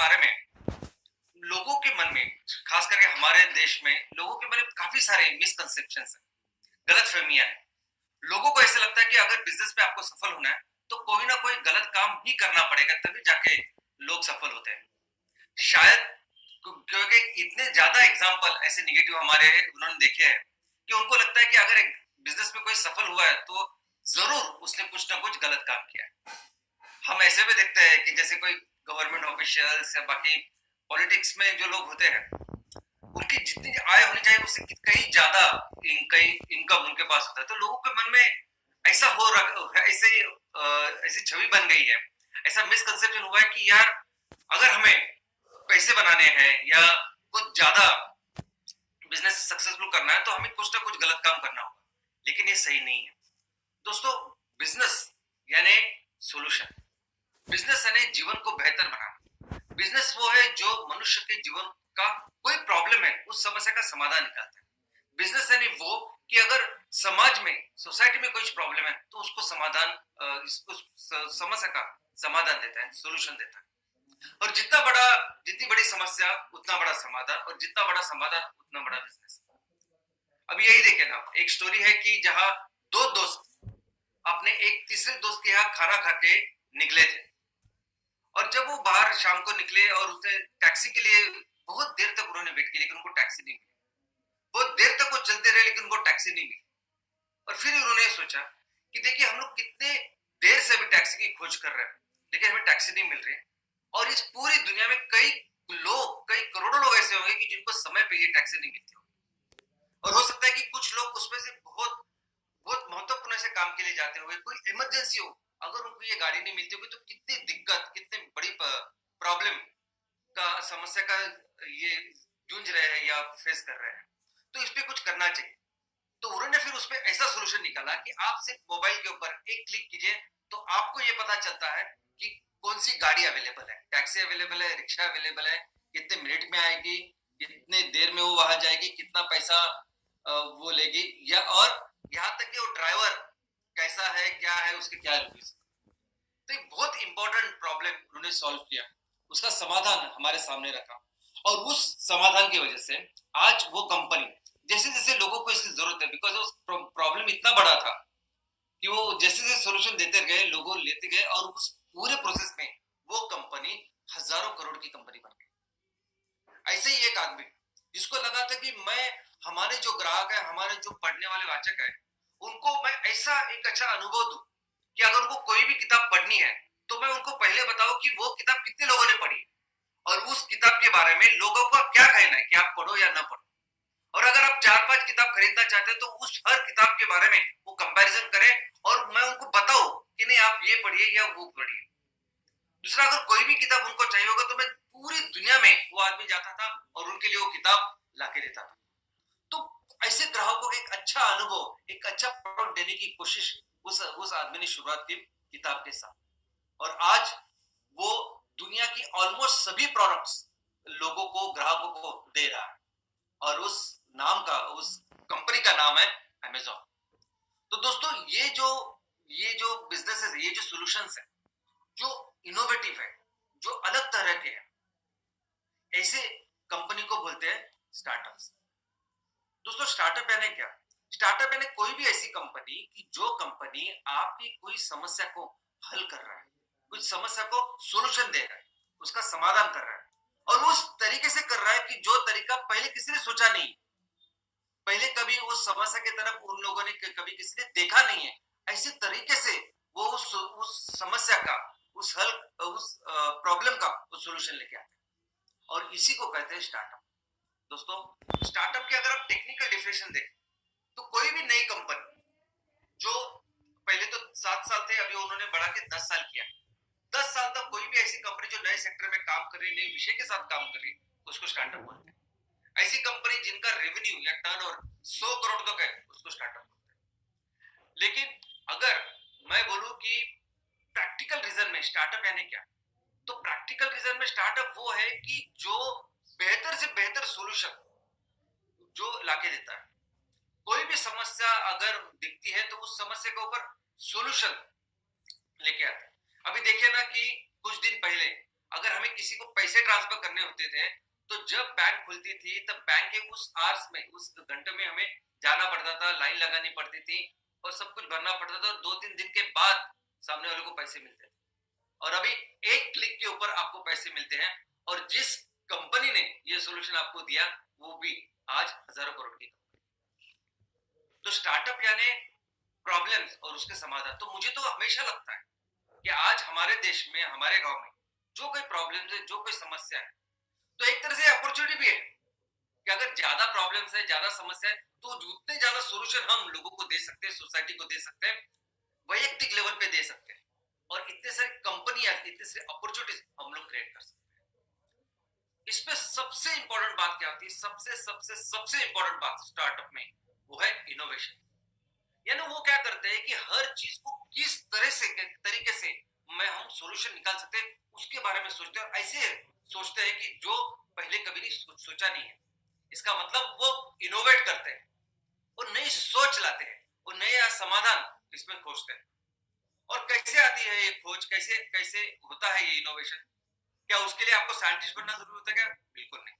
बारे में लोगों के मन में, खास करके हमारे देश में लोगों के मन में काफी सारे मिसकंसेप्शंस हैं, गलतफहमियां हैं। लोगों को ऐसा लगता है कि अगर बिजनेस में आपको सफल होना है तो कोई ना कोई गलत काम ही करना पड़ेगा, तभी जाके लोग सफल होते हैं। शायद क्योंकि इतने ज्यादा एग्जाम्पल ऐसे निगेटिव हमारे उन्होंने देखे हैं कि उनको लगता है कि अगर एक बिजनेस में कोई सफल हुआ है तो जरूर उसने कुछ ना कुछ गलत काम किया है। हम ऐसे भी देखते हैं कि जैसे कोई गवर्नमेंट ऑफिशियल्स या बाकी पॉलिटिक्स में जो लोग होते हैं, उनकी जितनी आय होनी चाहिए उससे कई ज्यादा इनकम उनके पास होता है, तो लोगों के मन में ऐसा हो रहा, ऐसी छवि बन गई है, ऐसा मिसकंसेप्शन हुआ है कि यार अगर हमें पैसे बनाने हैं या कुछ ज्यादा बिजनेस सक्सेसफुल करना है तो हमें कुछ ना कुछ गलत काम करना होगा, लेकिन ये सही नहीं है दोस्तों। बिजनेस यानी सोल्यूशन, बिजनेस यानी जीवन को बेहतर बनाना। बिजनेस वो है जो मनुष्य के जीवन का कोई प्रॉब्लम है उस समस्या का समाधान निकालता है। बिजनेस यानी वो कि अगर समाज में, सोसाइटी में कुछ प्रॉब्लम है तो उसको समाधान, समस्या का समाधान देता है, सोल्यूशन देता है। और जितनी बड़ी समस्या उतना बड़ा समाधान, और जितना बड़ा समाधान उतना बड़ा बिजनेस। अब यही देखे ना, एक स्टोरी है कि जहां दो दोस्त अपने एक तीसरे दोस्त के यहाँ खाना खा के निकले थे, और जब वो बाहर शाम को निकले और उसने टैक्सी के लिए बहुत देर तक उन्होंने वेट किया लेकिन उनको टैक्सी नहीं मिली। बहुत देर तक वो चलते रहे लेकिन उनको टैक्सी नहीं मिली। और फिर उन्होंने सोचा कि देखिए हम लोग कितने देर से अभी टैक्सी की खोज कर रहे हैं लेकिन हमें टैक्सी नहीं मिल रही है, और इस पूरी दुनिया में कई करोड़ों लोग ऐसे होंगे कि जिनको समय पे ये टैक्सी नहीं मिलती होगी। और हो सकता है कि कुछ लोग उसमें से बहुत बहुत महत्वपूर्ण ऐसे काम के लिए जाते हुए, कोई इमरजेंसी हो, अगर उनको ये गाड़ी नहीं मिलती होगी तो कितनी दिक्कत, कितनी बड़ी प्रॉब्लम का समस्या का ये जूझ रहे हैं या फेस कर रहे हैं। तो इस पे कुछ करना चाहिए। तो उन्होंने फिर उस पर ऐसा सोल्यूशन निकाला कि आप सिर्फ मोबाइल के ऊपर एक क्लिक कीजिए तो आपको ये पता चलता है कि कौन सी गाड़ी अवेलेबल है, टैक्सी अवेलेबल है, रिक्शा अवेलेबल है, कितने मिनट में आएगी, कितने देर में वो वहां जाएगी, कितना पैसा वो लेगी, या और यहाँ तक कि वो ड्राइवर कैसा है, क्या है, उसके क्या रिव्यूज। तो एक बहुत इंपॉर्टेंट प्रॉब्लम उन्होंने सॉल्व किया, उसका समाधान हमारे सामने रखा, और उस समाधान की वजह से आज वो कंपनी, जैसे जैसे लोगों को इसकी जरूरत है, बिकॉज उस प्रॉब्लम इतना बड़ा था कि वो जैसे जैसे सोल्यूशन देते गए, लोगों लेते गए, और उस पूरे प्रोसेस में वो कंपनी हजारों करोड़ की कंपनी बन गई। ऐसे ही एक आदमी जिसको लगा था कि मैं, हमारे जो ग्राहक है, हमारे जो पढ़ने वाले वाचक है, उनको मैं ऐसा एक अच्छा अनुभव दूं कि अगर उनको कोई भी किताब पढ़नी है तो मैं उनको पहले बताऊं कि वो किताब कितने लोगों ने पढ़ी और उस किताब के बारे में लोगों का क्या कहना है कि आप पढ़ो या ना पढ़ो। और अगर आप 4-5 किताब खरीदना चाहते हैं तो उस हर किताब के बारे में वो कंपैरिजन करें और मैं उनको बताऊं कि नहीं आप ये पढ़िए या वो पढ़िए। दूसरा, अगर कोई भी किताब उनको चाहिए होगा तो मैं पूरी दुनिया में वो आदमी जाता था और उनके लिए वो किताब लाके देता था। तो ऐसे ग्राहकों को एक अच्छा अनुभव, एक अच्छा प्रोडक्ट देने की कोशिश उस आदमी ने शुरुआत की किताब के साथ, और आज वो दुनिया की ऑलमोस्ट सभी प्रोडक्ट्स लोगों को, ग्राहकों को दे रहा है, और उस कंपनी का नाम है अमेज़न। तो दोस्तों ये जो बिजनेसेस है, ये जो सॉल्यूशंस है, जो इनोवेटिव है, जो अलग तरह के हैं, ऐसे कंपनी को बोलते हैं स्टार्टअप्स। दोस्तों स्टार्टअप यानी क्या? स्टार्टअप यानी कोई भी ऐसी कंपनी कि जो कंपनी आपकी कोई समस्या को हल कर रहा है, कुछ समस्या को सॉल्यूशन दे रहा है, उसका समाधान कर रहा है, और उस तरीके से कर रहा है कि जो तरीका पहले किसी ने सोचा नहीं, पहले कभी उस समस्या की तरफ उन लोगों ने कभी किसी ने देखा नहीं है, ऐसे तरीके से वो उस समस्या का, उस प्रॉब्लम का वो सॉल्यूशन लेके आते हैं, और इसी को कहते हैं स्टार्टअप। दोस्तों स्टार्टअप की अगर आप टेक्निकल डिफिनेशन देखें तो कोई भी नई कंपनी जो पहले तो 7 साल थे, अभी उन्होंने बढ़ा के 10 साल किया, 10 साल तक कोई भी ऐसी कंपनी जो नए सेक्टर में काम कर रही है, नए विषय के साथ काम कर रही है, उसको स्टार्टअप बोलते हैं। ऐसी कंपनी जिनका रेवेन्यू या टर्नओवर 100 करोड़ तक है, उसको स्टार्टअप बोलते हैं। लेकिन अगर मैं बोलूं कि प्रैक्टिकल रीजन में स्टार्टअप यानी क्या, तो प्रैक्टिकल रीजन में स्टार्टअप वो है कि जो बेहतर से बेहतर सॉल्यूशन जो लाके देता है। कोई भी समस्या अगर दिखती है तो उस समस्या के ऊपर सॉल्यूशन लेके आता है। अभी देखिए ना कि कुछ दिन पहले अगर हमें किसी को पैसे ट्रांसफर करने होते थे तो जब बैंक खुलती थी तब बैंक के उस आवर्स में, उस घंटे में हमें जाना पड़ता था, लाइन लगानी पड़ती थी और सब कुछ भरना पड़ता था और 2-3 दिन के बाद सामने वाले को पैसे मिलते थे। और अभी एक क्लिक के ऊपर आपको पैसे मिलते हैं और जिस कंपनी ने ये सोल्यूशन आपको दिया वो भी आज हजारों करोड़ की। तो स्टार्टअप यानी प्रॉब्लम्स और उसके समाधान। तो मुझे तो हमेशा लगता है कि आज हमारे देश में, हमारे गांव में जो कोई प्रॉब्लम्स है, जो कोई समस्या है, तो एक तरह से अपॉर्चुनिटी भी है कि अगर ज्यादा प्रॉब्लम्स है, ज्यादा समस्या है, तो उतने ज्यादा सोल्यूशन हम लोगों को दे सकते हैं, सोसाइटी को दे सकते हैं, वैयक्तिक लेवल पे दे सकते हैं और इतने सारी कंपनियां, इतने सारे अपॉर्चुनिटीज हम लोग क्रिएट कर सकते हैं। इसमें सबसे इंपॉर्टेंट बात क्या होती है? सबसे सबसे सबसे इंपॉर्टेंट बात स्टार्टअप में वो है इनोवेशन। यानी वो क्या करते हैं कि हर चीज को किस तरह से, तरीके से मैं हम सॉल्यूशन निकाल सकते हैं उसके बारे में सोचते हैं और ऐसे सोचते हैं कि जो पहले कभी नहीं सोचा नहीं है। इसका मतलब वो इनोवेट करते हैं और नई सोच लाते हैं और नया समाधान इसमें खोजते हैं। और कैसे आती है ये खोज, कैसे कैसे होता है ये इनोवेशन? क्या उसके लिए आपको साइंटिस्ट बनना जरूरी होता है क्या? बिल्कुल नहीं।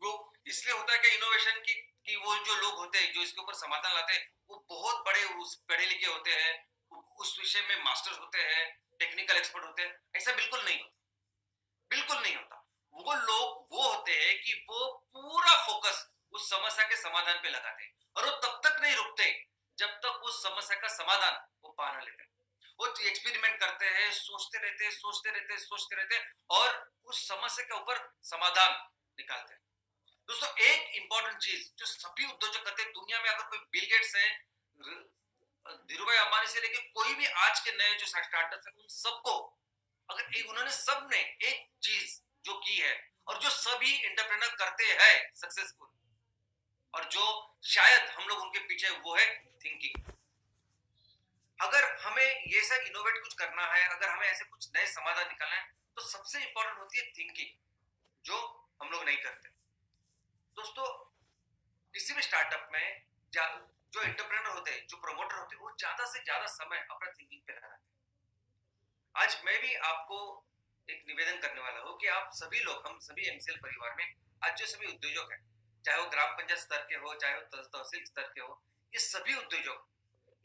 वो इसलिए होता है कि इनोवेशन की वो जो लोग होते हैं जो इसके ऊपर समाधान लाते हैं वो बहुत बड़े उस पढ़े लिखे होते हैं, उस विषय में मास्टर होते हैं, टेक्निकल एक्सपर्ट होते हैं। ऐसा बिल्कुल नहीं होता, बिल्कुल नहीं होता। वो लोग वो होते हैं कि वो पूरा फोकस उस समस्या के समाधान पे लगाते हैं और वो तब तक नहीं रुकते जब तक उस समस्या का समाधान वो पा ना लेते। वो एक्सपेरिमेंट करते हैं, सोचते रहते हैं, सोचते रहते हैं, सोचते रहते हैं और उस समस्या के ऊपर समाधान निकालते हैं। दोस्तों एक इंपॉर्टेंट चीज जो सभी उद्योजक करते हैं दुनिया में, अगर कोई बिल गेट्स है, धीरू भाई अंबानी से लेके कोई भी आज के नए जो स्टार्टअप है, उन सबको अगर एक उन्होंने सबने एक चीज जो की है और जो सभी एंटरप्रेन्योर करते हैं सक्सेसफुल और जो शायद हम लोग उनके पीछे, वो है थिंकिंग। अगर हमें ये सब इनोवेट कुछ करना है, अगर हमें ऐसे कुछ नए समाधान निकालना है तो सबसे इंपॉर्टेंट होती है थिंकिंग, जो हम लोग नहीं करते। दोस्तों किसी भी स्टार्टअप में जो एंटरप्रेन्योर होते हैं, जो प्रमोटर होते हैं, वो ज्यादा से ज्यादा समय अपना थिंकिंग पे लगाते हैं। आज मैं भी आपको एक निवेदन करने वाला हूँ कि आप सभी लोग, हम सभी एमसीएल परिवार में आज जो सभी उद्योजक हैं, चाहे वो ग्राम पंचायत स्तर के हो, चाहे वो तहसील स्तर के हो, ये सभी उद्योजक,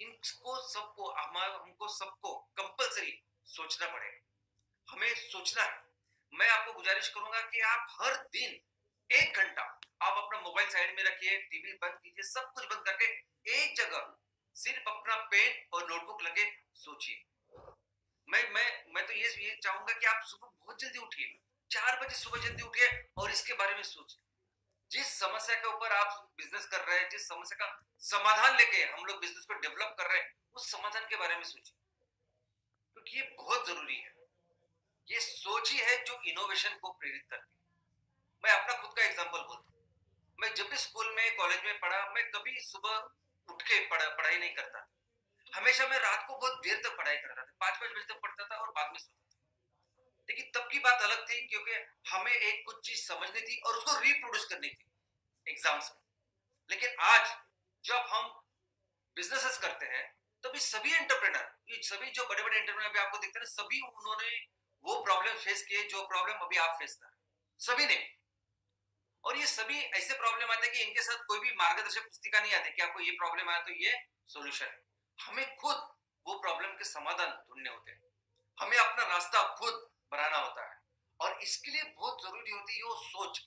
इनको सबको हमको सबको कंपलसरी सोचना पड़ेगा। हमें सोचना है। मैं आपको गुजारिश करूंगा कि आप हर दिन 1 घंटा आप अपना मोबाइल साइड में रखिए, टीवी बंद कीजिए, सब कुछ बंद करके एक जगह सिर्फ अपना पेन और नोटबुक लगे सोचिए। मैं तो ये चाहूंगा कि आप सुबह बहुत जल्दी उठिए, 4 बजे सुबह जल्दी उठिए और इसके बारे में सोचिए। जिस समस्या के ऊपर आप बिजनेस कर रहे हैं, जिस समस्या का समाधान लेके हम लोग बिजनेस को डेवलप कर रहे हैं, उस समाधान के बारे में सोचिए, क्योंकि ये बहुत जरूरी है। ये सोच ही है जो इनोवेशन को प्रेरित करती है। मैं अपना खुद का एग्जांपल बोलता हूँ। मैं जब भी स्कूल में, कॉलेज में पढ़ा, मैं कभी सुबह उठ के पढ़ाई नहीं करता। हमेशा मैं रात को बहुत देर तक पढ़ाई करता था, 5-5 बजे तक पढ़ता था और बाद में सोता था। लेकिन तब की बात अलग थी, क्योंकि हमें एक कुछ चीज समझनी थी और उसको रिप्रोड्यूस करनी थी एग्जाम्स में। लेकिन आज जब हम बिजनेसेस करते हैं, तभी सभी एंटरप्रेनर, सभी जो बड़े बड़े एंटरप्रेनर भी आपको दिखते हैं, सभी उन्होंने वो प्रॉब्लम फेस किए जो प्रॉब्लम अभी आप फेस कर रहे हैं, सभी ने। और ये सभी ऐसे प्रॉब्लम आते हैं कि इनके साथ कोई भी मार्गदर्शक पुस्तिका नहीं आती कि आपको ये प्रॉब्लम आया तो ये सॉल्यूशन है। हमें खुद वो प्रॉब्लम के समाधान ढूंढने होते हैं, हमें अपना रास्ता खुद बनाना होता है और इसके लिए बहुत जरूरी होती है वो सोच।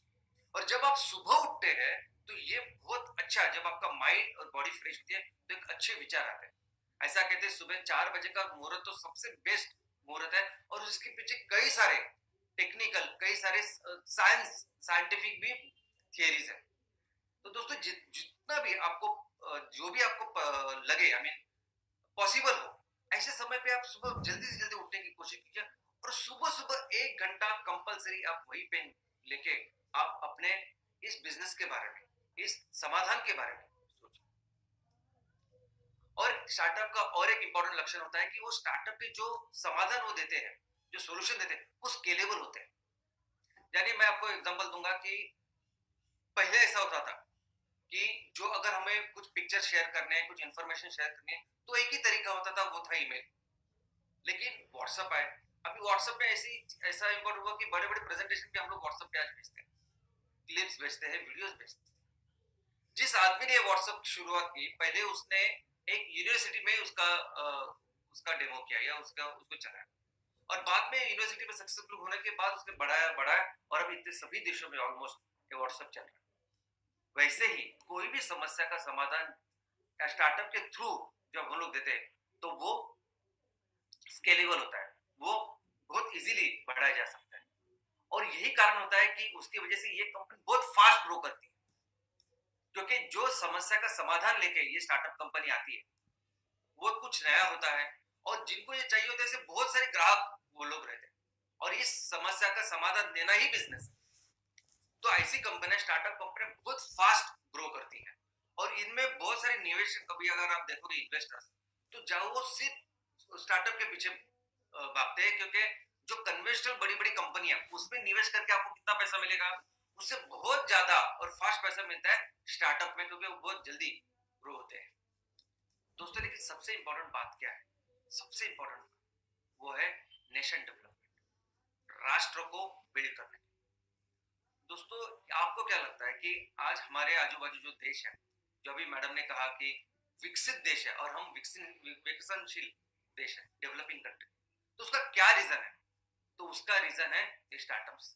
और जब आप सुबह उठते हैं तो ये बहुत अच्छा, जब आपका माइंड और बॉडी फ्रेश होती है तो एक अच्छे विचार आते हैं। ऐसा कहते हैं सुबह 4 बजे का मुहूर्त तो सबसे बेस्ट मुहूर्त है और उसके पीछे कई सारे टेक्निकल, कई सारे साइंटिफिक भी थियरीज है। तो दोस्तों जितना भी आपको जो भी आपको लगे, आई मीन पॉसिबल हो, ऐसे समय पे आप सुबह जल्दी से जल्दी उठने की कोशिश कीजिए और सुबह सुबह 1 घंटा कंपलसरी आप वही पेन लेके आप अपने इस बिजनेस के बारे में, इस समाधान के बारे में सोचिए। और स्टार्टअप का और एक इंपॉर्टेंट लक्षण होता है कि वो स्टार्टअप के जो समाधान वो देते हैं, जो सॉल्यूशन देते हैं, वो स्केलेबल होते हैं। यानी मैं आपको एग्जांपल दूंगा कि पहले ऐसा होता था कि जो अगर हमें कुछ पिक्चर शेयर करने हैं, कुछ इंफॉर्मेशन शेयर करनी है, तो एक ही तरीका होता था, वो था ईमेल। लेकिन व्हाट्सएप आए, अभी व्हाट्सएप में ऐसा इम्पोर्टेंट हुआ कि बड़े बड़े प्रेजेंटेशन भी हम लोग व्हाट्सएप पे आज भेजते हैं, क्लिप्स भेजते हैं, वीडियोस भेजते हैं। जिस आदमी ने व्हाट्सएप की शुरुआत की, पहले उसने एक यूनिवर्सिटी में उसका डेमो किया या उसको चलाया, और बाद में यूनिवर्सिटी में सक्सेसफुल होने के बाद उसने बढ़ाया बढ़ाया, और अभी इतने सभी देशों में ऑलमोस्ट ये व्हाट्सएप चल रहा है। वैसे ही कोई भी समस्या का समाधान स्टार्टअप के थ्रू जब हम लोग देते हैं तो वो स्केलेबल होता है, वो बहुत इजीली बढ़ाया जा सकता है। और यही कारण होता है कि उसकी वजह से ये कंपनी बहुत फास्ट ग्रो करती है, क्योंकि जो समस्या का समाधान लेके ये स्टार्टअप कंपनी आती है वो कुछ नया होता है, और जिनको ये चाहिए होता है, ऐसे बहुत सारे ग्राहक वो लोग रहते हैं, और इस समस्या का समाधान देना ही बिजनेस है। तो ऐसी कंपनी, स्टार्टअप कंपनी बहुत फास्ट ग्रो करती है, और इनमें बहुत सारे निवेश, कभी अगर आप देखोगे इन्वेस्टर्स, तो जाओ वो सिर्फ स्टार्टअप के पीछे भागते हैं, क्योंकि जो कन्वेंशनल बड़ी बड़ी कंपनियां, उसमें निवेश करके आपको कितना पैसा मिलेगा, उससे बहुत ज्यादा और फास्ट पैसा मिलता है स्टार्टअप में, क्योंकि वो बहुत जल्दी ग्रो होते हैं। दोस्तों, लेकिन सबसे इंपॉर्टेंट बात क्या है? सबसे इंपॉर्टेंट वो है नेशन डेवलपमेंट, राष्ट्र को बिल्ड करने। दोस्तों, आपको क्या लगता है कि आज हमारे आजू बाजू जो देश है, जो अभी मैडम ने कहा कि विकसित देश है और हम विकसनशील देश है, डेवलपिंग कंट्री, तो उसका क्या रीजन है? तो उसका रीजन है स्टार्टअप्स।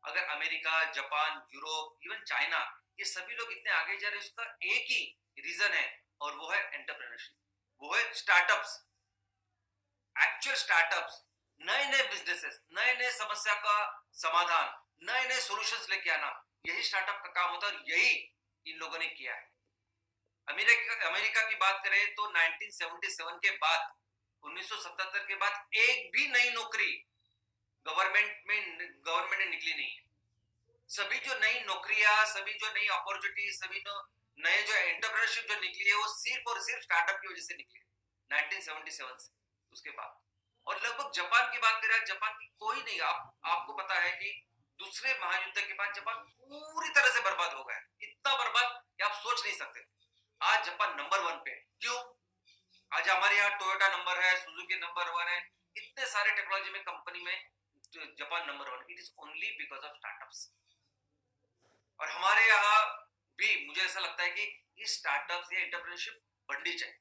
अगर America, Japan, Europe, even China, ये सभी लोग इतने आगे जा रहे हैं, उसका एक ही रीजन है, और वो है एंटरप्रेन्योरशिप, वो है स्टार्टअप्स। एक्चुअल स्टार्टअप्स, नए नए बिजनेसेस, नए नए समस्या का समाधान, नए नए सॉल्यूशंस लेके आना, यही स्टार्टअप का काम होता है, और यही इन लोगों ने किया है। अमेरिका की बात करें तो 1977 के बाद, 1977 के बाद एक भी नई नौकरी गवर्नमेंट ने निकली नहीं है। सभी जो नई नौकरियां, सभी जो नई अपॉर्चुनिटी, सभी नए जो एंटरप्रेन्योरशिप जो निकली है, वो सिर्फ और सिर्फ स्टार्टअप की वजह से निकली है 1977 से, उसके बाद। और लगभग जापान की बात करें, जापान की कोई नहीं, आपको पता है कि दूसरे महायुद्ध के बाद जापान पूरी तरह से बर्बाद हो गया, इतना बर्बाद कि आप सोच नहीं सकते। आज जापान नंबर 1 पे, क्यों? आज हमारे यहाँ टोयोटा नंबर है, सुजुकी नंबर 1 है, इतने सारे टेक्नोलॉजी में कंपनी में Japan number 1। It is only because of startups. और हमारे यहाँ भी मुझे ऐसा लगता है कि इस स्टार्टअप्स या एंटरप्रेन्योरशिप बढ़नी चाहिए।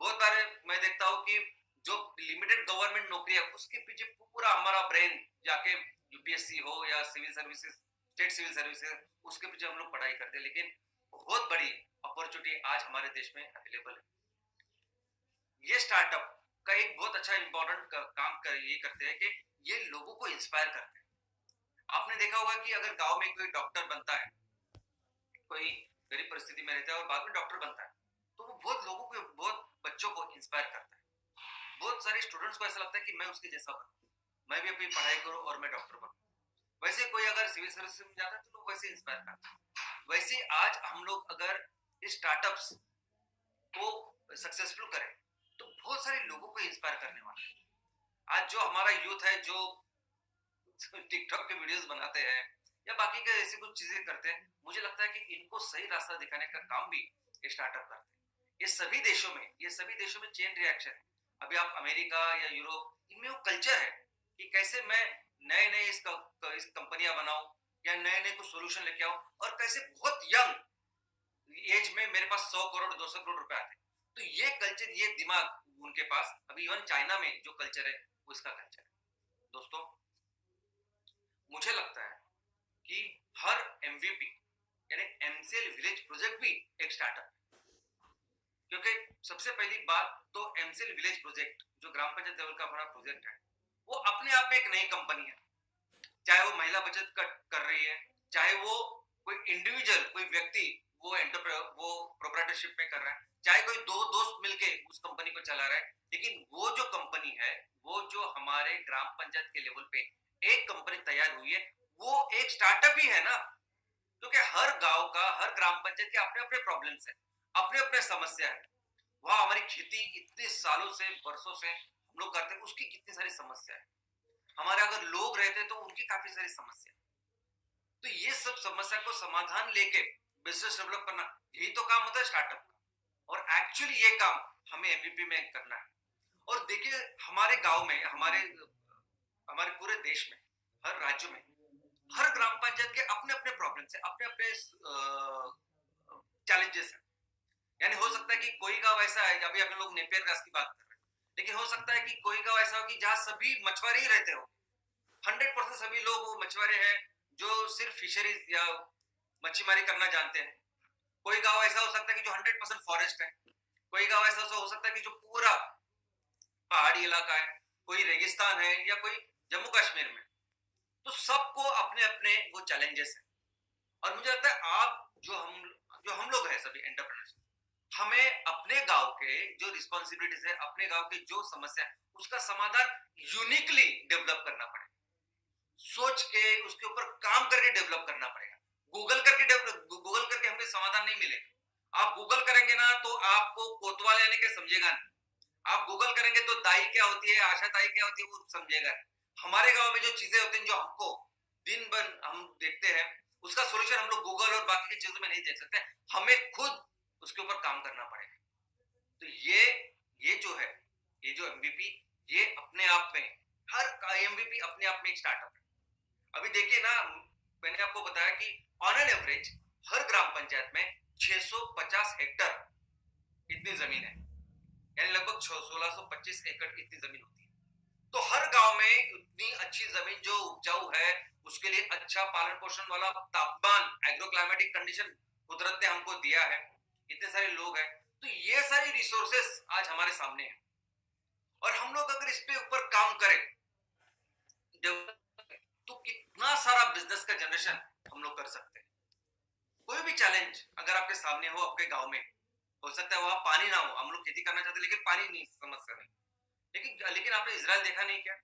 बहुत बार मैं देखता हूँ कि जो लिमिटेड गवर्नमेंट नौकरी है, उसके पीछे पूरा हमारा ब्रेन जाके, यूपीएससी हो या civil services, state civil services, उसके पीछे हम लोग पढ़ाई करते हैं, लेकिन बहुत बड़ी अपॉर्चुनिटी आज हमारे देश में अवेलेबल है। ये स्टार्टअप का एक बहुत अच्छा इंपॉर्टेंट काम ये करते हैं कि ये लोगों को इंस्पायर करते हैं। आपने देखा होगा कि अगर गांव में कोई डॉक्टर बनता है, कोई गरीब परिस्थिति में रहता है और बाद में डॉक्टर बनता है, तो वो बहुत लोगों को, बहुत बच्चों को इंस्पायर करता है। बहुत सारे स्टूडेंट्स को ऐसा लगता है कि मैं उसके जैसा बनूं, मैं भी अपनी पढ़ाई करूं और मैं डॉक्टर बनूं। वैसे कोई अगर सिविल सर्विस में जाता है तो लोग वैसे इंस्पायर करते हैं। वैसे आज हम लोग अगर इस स्टार्टअप्स को सक्सेसफुल करें तो बहुत सारे लोगों को इंस्पायर करने वाले हैं। आज जो हमारा यूथ है, जो टिकटॉक के वीडियोस बनाते हैं या बाकी के ऐसी कुछ चीजें करते हैं, मुझे लगता है कि इनको सही रास्ता दिखाने का काम भी स्टार्टअप करते हैं। ये सभी देशों में चेन रिएक्शन है। अभी आप अमेरिका या यूरोप, इनमें वो कल्चर है कि कैसे मैं नए नए इस कंपनियां बनाऊं या नए नए कुछ सोल्यूशन लेके आऊं, और कैसे बहुत यंग एज में मेरे पास 100 करोड़ 200 करोड़ रुपए आते हैं। तो ये कल्चर, ये दिमाग उनके पास, अभी इवन चाइना में जो कल्चर है वो इसका कल्चर है। दोस्तों, मुझे लगता है कि हर एमवीपी यानी एमसीएल विलेज प्रोजेक्ट भी एक स्टार्टअप है। क्योंकि सबसे पहली बात तो एमसीएल विलेज प्रोजेक्ट, जो ग्राम पंचायत लेवल का हमारा प्रोजेक्ट है, वो अपने आप में एक नई कंपनी है। चाहे वो महिला बचत कर रही है, चाहे वो कोई इंडिविजुअल, कोई व्यक्ति वो प्रोप्राइटरशिप में कर रहा है, चाहे कोई दो दोस्त मिलके उस कंपनी को चला रहा है, लेकिन वो जो कंपनी है, वो जो हमारे ग्राम पंचायत के लेवल पे एक कंपनी तैयार हुई है, वो एक स्टार्टअप ही है ना। क्योंकि हर गांव का, हर ग्राम पंचायत के अपने अपने प्रॉब्लम्स है, अपने अपने समस्या है। वहां हमारी खेती इतने सालों से, वर्षों से हम लोग करते हैं, उसकी कितनी सारी समस्या है। हमारे अगर लोग रहते तो उनकी काफी सारी समस्या। तो ये सब समस्या को समाधान लेके बिजनेस डेवलप करना, यही तो काम होता है स्टार्टअप का। और एक्चुअली ये काम हमें एमवीपी में करना है। और देखिए हमारे गांव में, हमारे हमारे पूरे देश में, हर राज्य में, हर ग्राम पंचायत के अपने अपने प्रॉब्लम्स है, अपने अपने चैलेंजेस है। यानी हो सकता है कि कोई गांव ऐसा है, अभी हम लोग नेपियर घास की बात कर रहे हैं, लेकिन हो सकता है कि कोई गांव ऐसा हो कि जहां सभी मछुआरे ही रहते हो, 100% सभी लोग वो मछुआरे हैं जो सिर्फ फिशरीज या मच्छी मारी करना जानते हैं। कोई गांव ऐसा हो सकता है कि जो 100% फॉरेस्ट है। कोई गांव ऐसा हो सकता है कि जो पूरा पहाड़ी इलाका है, कोई रेगिस्तान है, या कोई जम्मू कश्मीर में। तो सबको अपने अपने वो चैलेंजेस है। और मुझे लगता है आप जो हम लोग हैं सभी एंटरप्रेन्योर्स, हमें अपने गांव के जो रिस्पॉन्सिबिलिटीज है, अपने गांव की जो समस्या है, उसका समाधान यूनिकली डेवलप करना पड़ेगा। सोच के उसके ऊपर काम करके डेवलप करना पड़ेगा। गूगल करके हमें समाधान नहीं मिलेगा। आप गूगल करेंगे ना तो आपको कोतवाल यानी के समझेगा नहीं। आप गूगल करेंगे तो दाई क्या होती है, आशा ताई क्या होती है, वो समझेगा। हमारे गांव में जो चीजें होती हैं, जो हमको दिन भर हम देखते हैं, उसका सोल्यूशन हम लोग गूगल और बाकी की चीजों में नहीं देख सकते। हमें खुद उसके ऊपर काम करना पड़ेगा। तो ये जो है, ये जो एमवीपी, ये अपने आप में, हर एमवीपी अपने आप में एक स्टार्टअप है। अभी देखिए ना, मैंने आपको बताया कि ऑन एन एवरेज हर ग्राम पंचायत में 650 हेक्टर इतनी जमीन है, यानी लगभग 1625 एकड़ इतनी जमीन होती है। तो हर गांव में इतनी अच्छी जमीन जो उपजाऊ है, उसके लिए अच्छा पालन पोषण वाला तापमान, एग्रो क्लाइमेटिक कंडीशन कुदरत ने हमको दिया है, इतने सारे लोग हैं, तो ये सारी रिसोर्सेस आज हमारे सामने है। और हम लोग अगर इस पे ऊपर काम करें तो कितना सारा बिजनेस का जनरेशन हम लोग कर सकते हैं। कोई भी चैलेंज अगर आपके सामने हो, आपके गांव में हो सकता है वहां पानी ना हो, हम लोग खेती करना चाहते हैं लेकिन पानी नहीं, समस्या नहीं, लेकिन आपने इजराइल देखा नहीं क्या?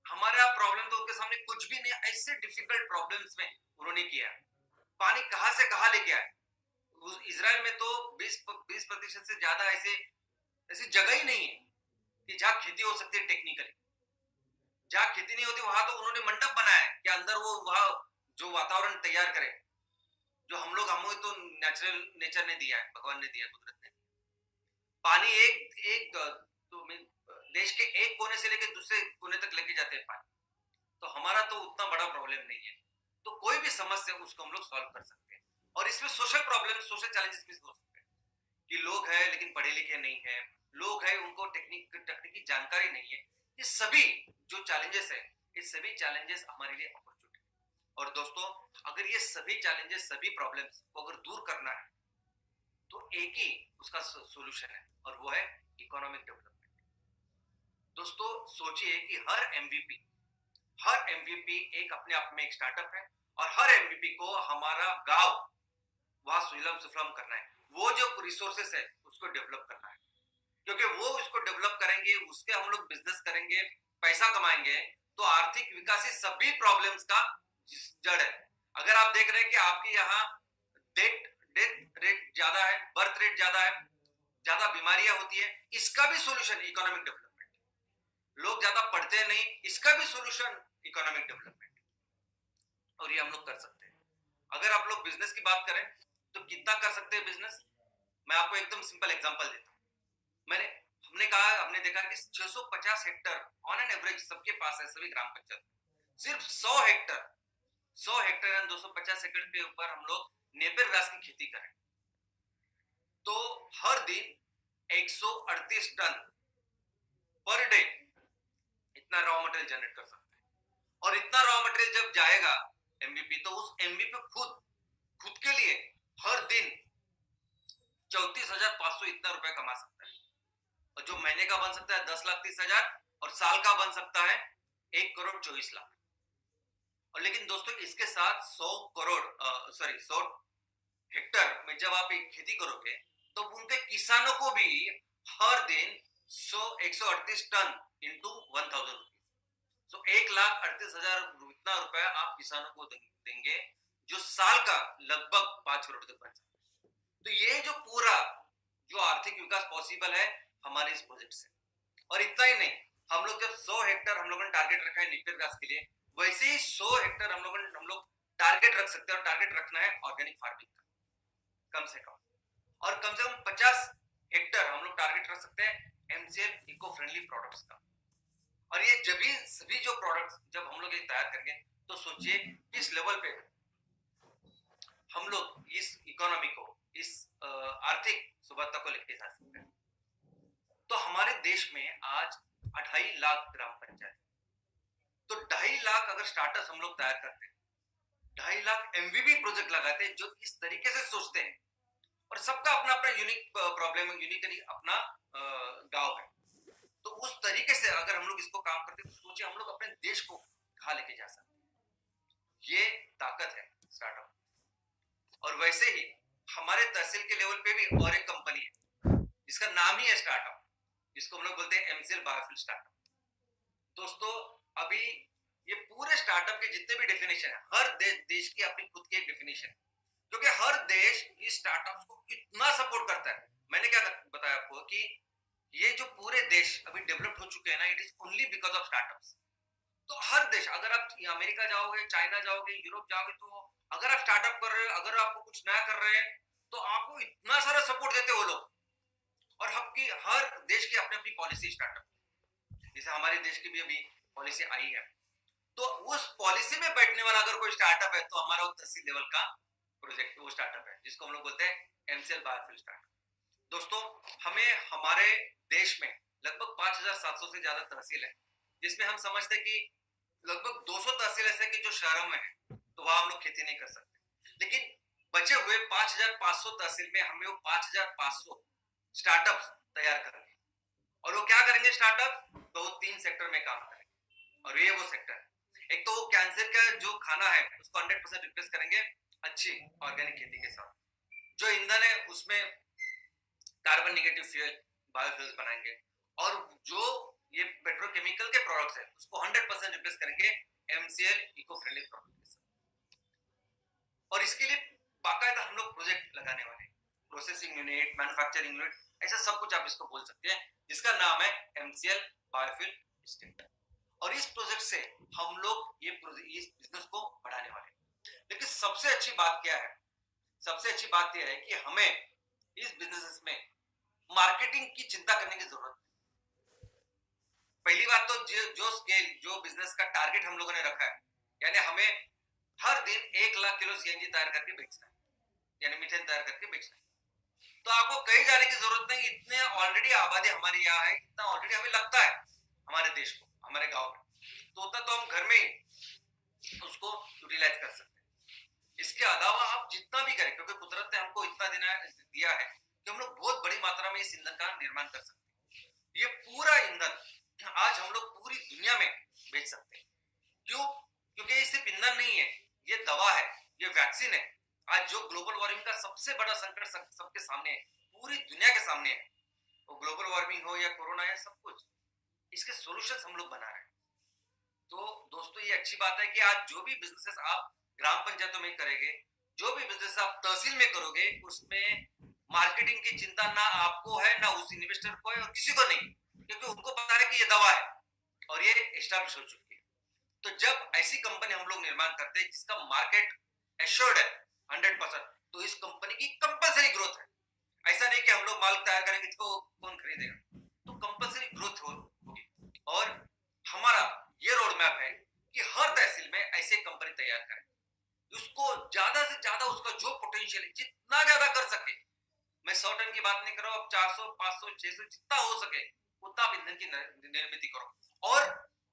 हमारा प्रॉब्लम तो उनके सामने कुछ भी नहीं, ऐसे डिफिकल्ट प्रॉब्लम्स में उन्होंने किया। पानी कहां से कहां लेके आए। इजराइल में तो 20% से ज्यादा ऐसे ऐसी जगह ही नहीं है कि जहां खेती हो सकती है टेक्निकली। जहां खेती नहीं होती वहां तो उन्होंने मंडप बनाया है कि अंदर वो वहां जो वातावरण तैयार करे, जो हम लोग, हमें तो नेचर ने दिया है, भगवान ने दिया, कुदरत ने। पानी एक एक तो देश के एक कोने से लेकर दूसरे कोने तक लेके जाते हैं पानी। तो हमारा तो उतना बड़ा प्रॉब्लम नहीं है। तो कोई भी समस्या उसको हम लोग सॉल्व कर सकते हैं। और इसमें सोशल प्रॉब्लम, सोशल चैलेंजेस भी हो सकते हैं कि लोग हैं लेकिन पढ़े लिखे नहीं है, लोग हैं उनको तकनीकी जानकारी नहीं है। ये सभी जो चैलेंजेस है, ये सभी चैलेंजेस हमारे लिए अपॉर्चुनिटी। और दोस्तों, अगर ये सभी चैलेंजेस, सभी प्रॉब्लम्स को अगर दूर करना है तो एक ही उसका सोल्यूशन है, और वो है इकोनॉमिक डेवलपमेंट। दोस्तों सोचिए कि हर एमवीपी एक अपने आप में एक स्टार्टअप है, और हर एमवीपी को हमारा गांव वहां सुजलाम सुफलाम करना है। वो जो रिसोर्सेस है उसको डेवलप करना है, क्योंकि वो उसको डेवलप करेंगे, उसके हम लोग बिजनेस करेंगे, पैसा कमाएंगे, तो आर्थिक विकास ही सभी प्रॉब्लम्स का जड़ है। अगर आप देख रहे हैं कि आपके यहाँ डेथ डेथ रेट ज्यादा है, बर्थ रेट ज्यादा है, ज्यादा बीमारियां होती है, इसका भी सोल्यूशन इकोनॉमिक डेवलपमेंट। लोग ज्यादा पढ़ते नहीं, इसका भी सोल्यूशन इकोनॉमिक डेवलपमेंट। और ये हम लोग कर सकते हैं। अगर आप लोग बिजनेस की बात करें तो कितना कर सकते हैं बिजनेस, मैं आपको एकदम सिंपल एग्जांपल देता हूं। हमने देखा कि 650 हेक्टर ऑन एन एवरेज सबके पास है, सभी ग्राम पंचायत। सिर्फ 100 हेक्टर यानी 250 एकड़ के ऊपर हम लोग नेपियर ग्रास की खेती करें तो हर दिन 138 टन पर डे इतना रॉ मटेरियल जनरेट कर सकते हैं। और इतना रॉ मटेरियल जब जाएगा एमबीपी, तो उस एमबीपी खुद के लिए हर दिन 34,500 इतना रुपया कमा सकता है। और जो महीने का बन सकता है 10,30,000, और साल का बन सकता है 1,24,00,000। और लेकिन दोस्तों इसके साथ 100 हेक्टर में जब आप एक खेती करोगे तो उनके किसानों को भी हर दिन 138 टन इंटू 1,000 रुपीज, 1,38,000 इतना रुपया आप किसानों को देंगे, जो साल का लगभग 5 करोड़ तक बन सकता है। तो ये जो पूरा जो आर्थिक विकास पॉसिबल है हमारे इस प्रोजेक्ट से। और इतना ही नहीं, हम लोग जब 100 हेक्टर हम लोगों ने टारगेट रखा है नेपियर घास के लिए, वैसे ही 100 हेक्टर हम लोग टारगेट रख सकते हैं। और टारगेट रखना है ऑर्गेनिक फार्मिंग का कम से कम, और कम से कम 50 हेक्टर हम लोग टारगेट रख सकते हैं MCL इको फ्रेंडली प्रोडक्ट्स का। और ये सभी जो प्रोडक्ट्स जब हम लोग ये तैयार करेंगे तो सोचिए किस लेवल पे हम लोग इस इकोनॉमी को, इस आर्थिक सुबहता को लेके जा सकते हैं। तो हमारे देश में आज 2.5 लाख ग्राम पंचायत, तो 2.5 लाख अगर स्टार्टअप हम लोग तैयार करते हैं, 2.5 लाख MVP प्रोजेक्ट लगाते हैं जो इस तरीके से सोचते हैं, और सबका अपना अपना यूनिक प्रॉब्लम है, यूनिकली अपना गांव है, तो उस तरीके से अगर हम लोग इसको काम करते हैं तो सोचिए हम लोग अपने देश को कहां लेके जा सकते हैं। ये ताकत है स्टार्टअप। और वैसे ही हमारे तहसील के लेवल पे भी और एक कंपनी है जिसका नाम ही है स्टार्टअप, जिसको हम लोग बोलते हैं MCL बायोफ्यूल स्टार्टअप। दोस्तों अभी ये पूरे स्टार्टअप के जितने भी डेफिनेशन है, हर देश की अपनी खुद की एक डेफिनेशन है, क्योंकि हर देश इस स्टार्टअप्स को इतना सपोर्ट करता है। मैंने क्या बताया आपको कि ये जो पूरे देश अभी डेवलप्ड हो चुके हैं ना, it is only because of startups. तो हर देश, अगर आप अमेरिका जाओगे, चाइना जाओगे, यूरोप जाओगे, तो अगर आप स्टार्टअप कर रहे हो, अगर आपको कुछ नया कर रहे हैं, तो आपको इतना सारा सपोर्ट देते वो लोग। और हर देश की अपनी अपनी पॉलिसी स्टार्टअप, जैसे हमारे देश की भी अभी पॉलिसी आई है, तो उस पॉलिसी में बैठने वाला अगर कोई स्टार्टअप है तो हमारा वो तहसील लेवल का प्रोजेक्ट वो स्टार्टअप है, जिसको हम लोग बोलते हैं MCL बायोफ्यूल स्टार्टअप। दोस्तों हमें हमारे देश में लगभग 5,700 से ज्यादा तहसील है, जिसमें हम समझते हैं कि लगभग 200 तहसील ऐसे कि जो शहरों में है, तो वहां हम लोग खेती नहीं कर सकते, लेकिन बचे हुए 5,500 तहसील में हमें वो 5,500 स्टार्टअप्स तैयार करेंगे। और वो क्या करेंगे स्टार्टअप, तो वो 3 सेक्टर में काम करेंगे, और ये वो सेक्टर है। एक तो वो कैंसर का जो खाना है उसको 100% रिप्लेस करेंगे अच्छी ऑर्गेनिक खेती के साथ। जो ईंधन है उसमें कार्बन नेगेटिव फ्यूल बायोफ्यूल्स बनाएंगे, और जो ये पेट्रोकेमिकल के प्रोडक्ट्स है उसको 100% रिप्लेस करेंगे MCL इको फ्रेंडली प्रोडक्ट के साथ। और इसके लिए बाकायदा हम लोग प्रोजेक्ट लगाने वाले हैं, प्रोसेसिंग यूनिट, मैन्युफैक्चरिंग यूनिट, ऐसा सब कुछ आप इसको बोल सकते हैं, जिसका नाम है MCL बायोफ्यूल स्टेट। और इस प्रोजेक्ट से हम लोग इस बिजनेस को बढ़ाने वाले हैं। लेकिन सबसे अच्छी बात क्या है, सबसे अच्छी बात यह है कि हमें इस बिजनेस में मार्केटिंग की चिंता करने की जरूरत है। पहली बात तो जो स्केल, जो बिजनेस का टारगेट हम लोगों ने रखा है, यानी हमें हर दिन 1 लाख किलो CNG तैयार करके बेचना है, यानी मीथेन तैयार करके बेचना है। तो आपको कहीं जाने की जरूरत नहीं, इतने ऑलरेडी आबादी हमारी यहाँ है, इतना ऑलरेडी हमें लगता है हमारे देश को, हमारे गांव में, तो उतना तो हम घर में ही उसको यूटिलाइज कर सकते हैं। इसके अलावा आप जितना भी करें, क्योंकि कुदरत ने हमको इतना दिया है कि हम लोग बहुत बड़ी मात्रा में इस ईंधन का निर्माण कर सकते हैं। ये पूरा ईंधन आज हम लोग पूरी दुनिया में बेच सकते हैं। क्यों? क्योंकि ये सिर्फ ईंधन नहीं है, ये दवा है, ये वैक्सीन है। आज जो ग्लोबल वार्मिंग का सबसे बड़ा संकट सबके सामने है, पूरी दुनिया के सामने है, वो ग्लोबल वार्मिंग हो या कोरोना या सब कुछ, इसके सॉल्यूशंस हम लोग बना रहे हैं। तो दोस्तों ये अच्छी बात है कि आज जो भी बिजनेसेस आप ग्राम पंचायतों में करेंगे, जो भी बिजनेस आप तहसील में करोगे, उसमें मार्केटिंग की चिंता ना आपको है, ना उस इन्वेस्टर को है, और किसी को नहीं, क्योंकि उनको पता है कि ये दवा है और ये एस्टैब्लिश हो चुकी है। तो जब ऐसी कंपनी हम लोग निर्माण करते हैं जिसका मार्केट एश्योर्ड है 100%, तो इस कंपनी की कंपलसरी ग्रोथ है। ऐसा नहीं कि हम लोग माल तैयार करेंगे इसको कौन खरीदेगा, तो कंपलसरी ग्रोथ होगी। और हमारा ये रोड मैप है कि हर तहसील में ऐसे कंपनी तैयार करें, उसको ज्यादा से ज्यादा उसका जो पोटेंशियल है जितना ज्यादा कर सके, मैं 100 टन की बात नहीं कर रहा हूं, अब 400, 500, 600 जितना हो सके उतना आप ईंधन की निर्मित करो और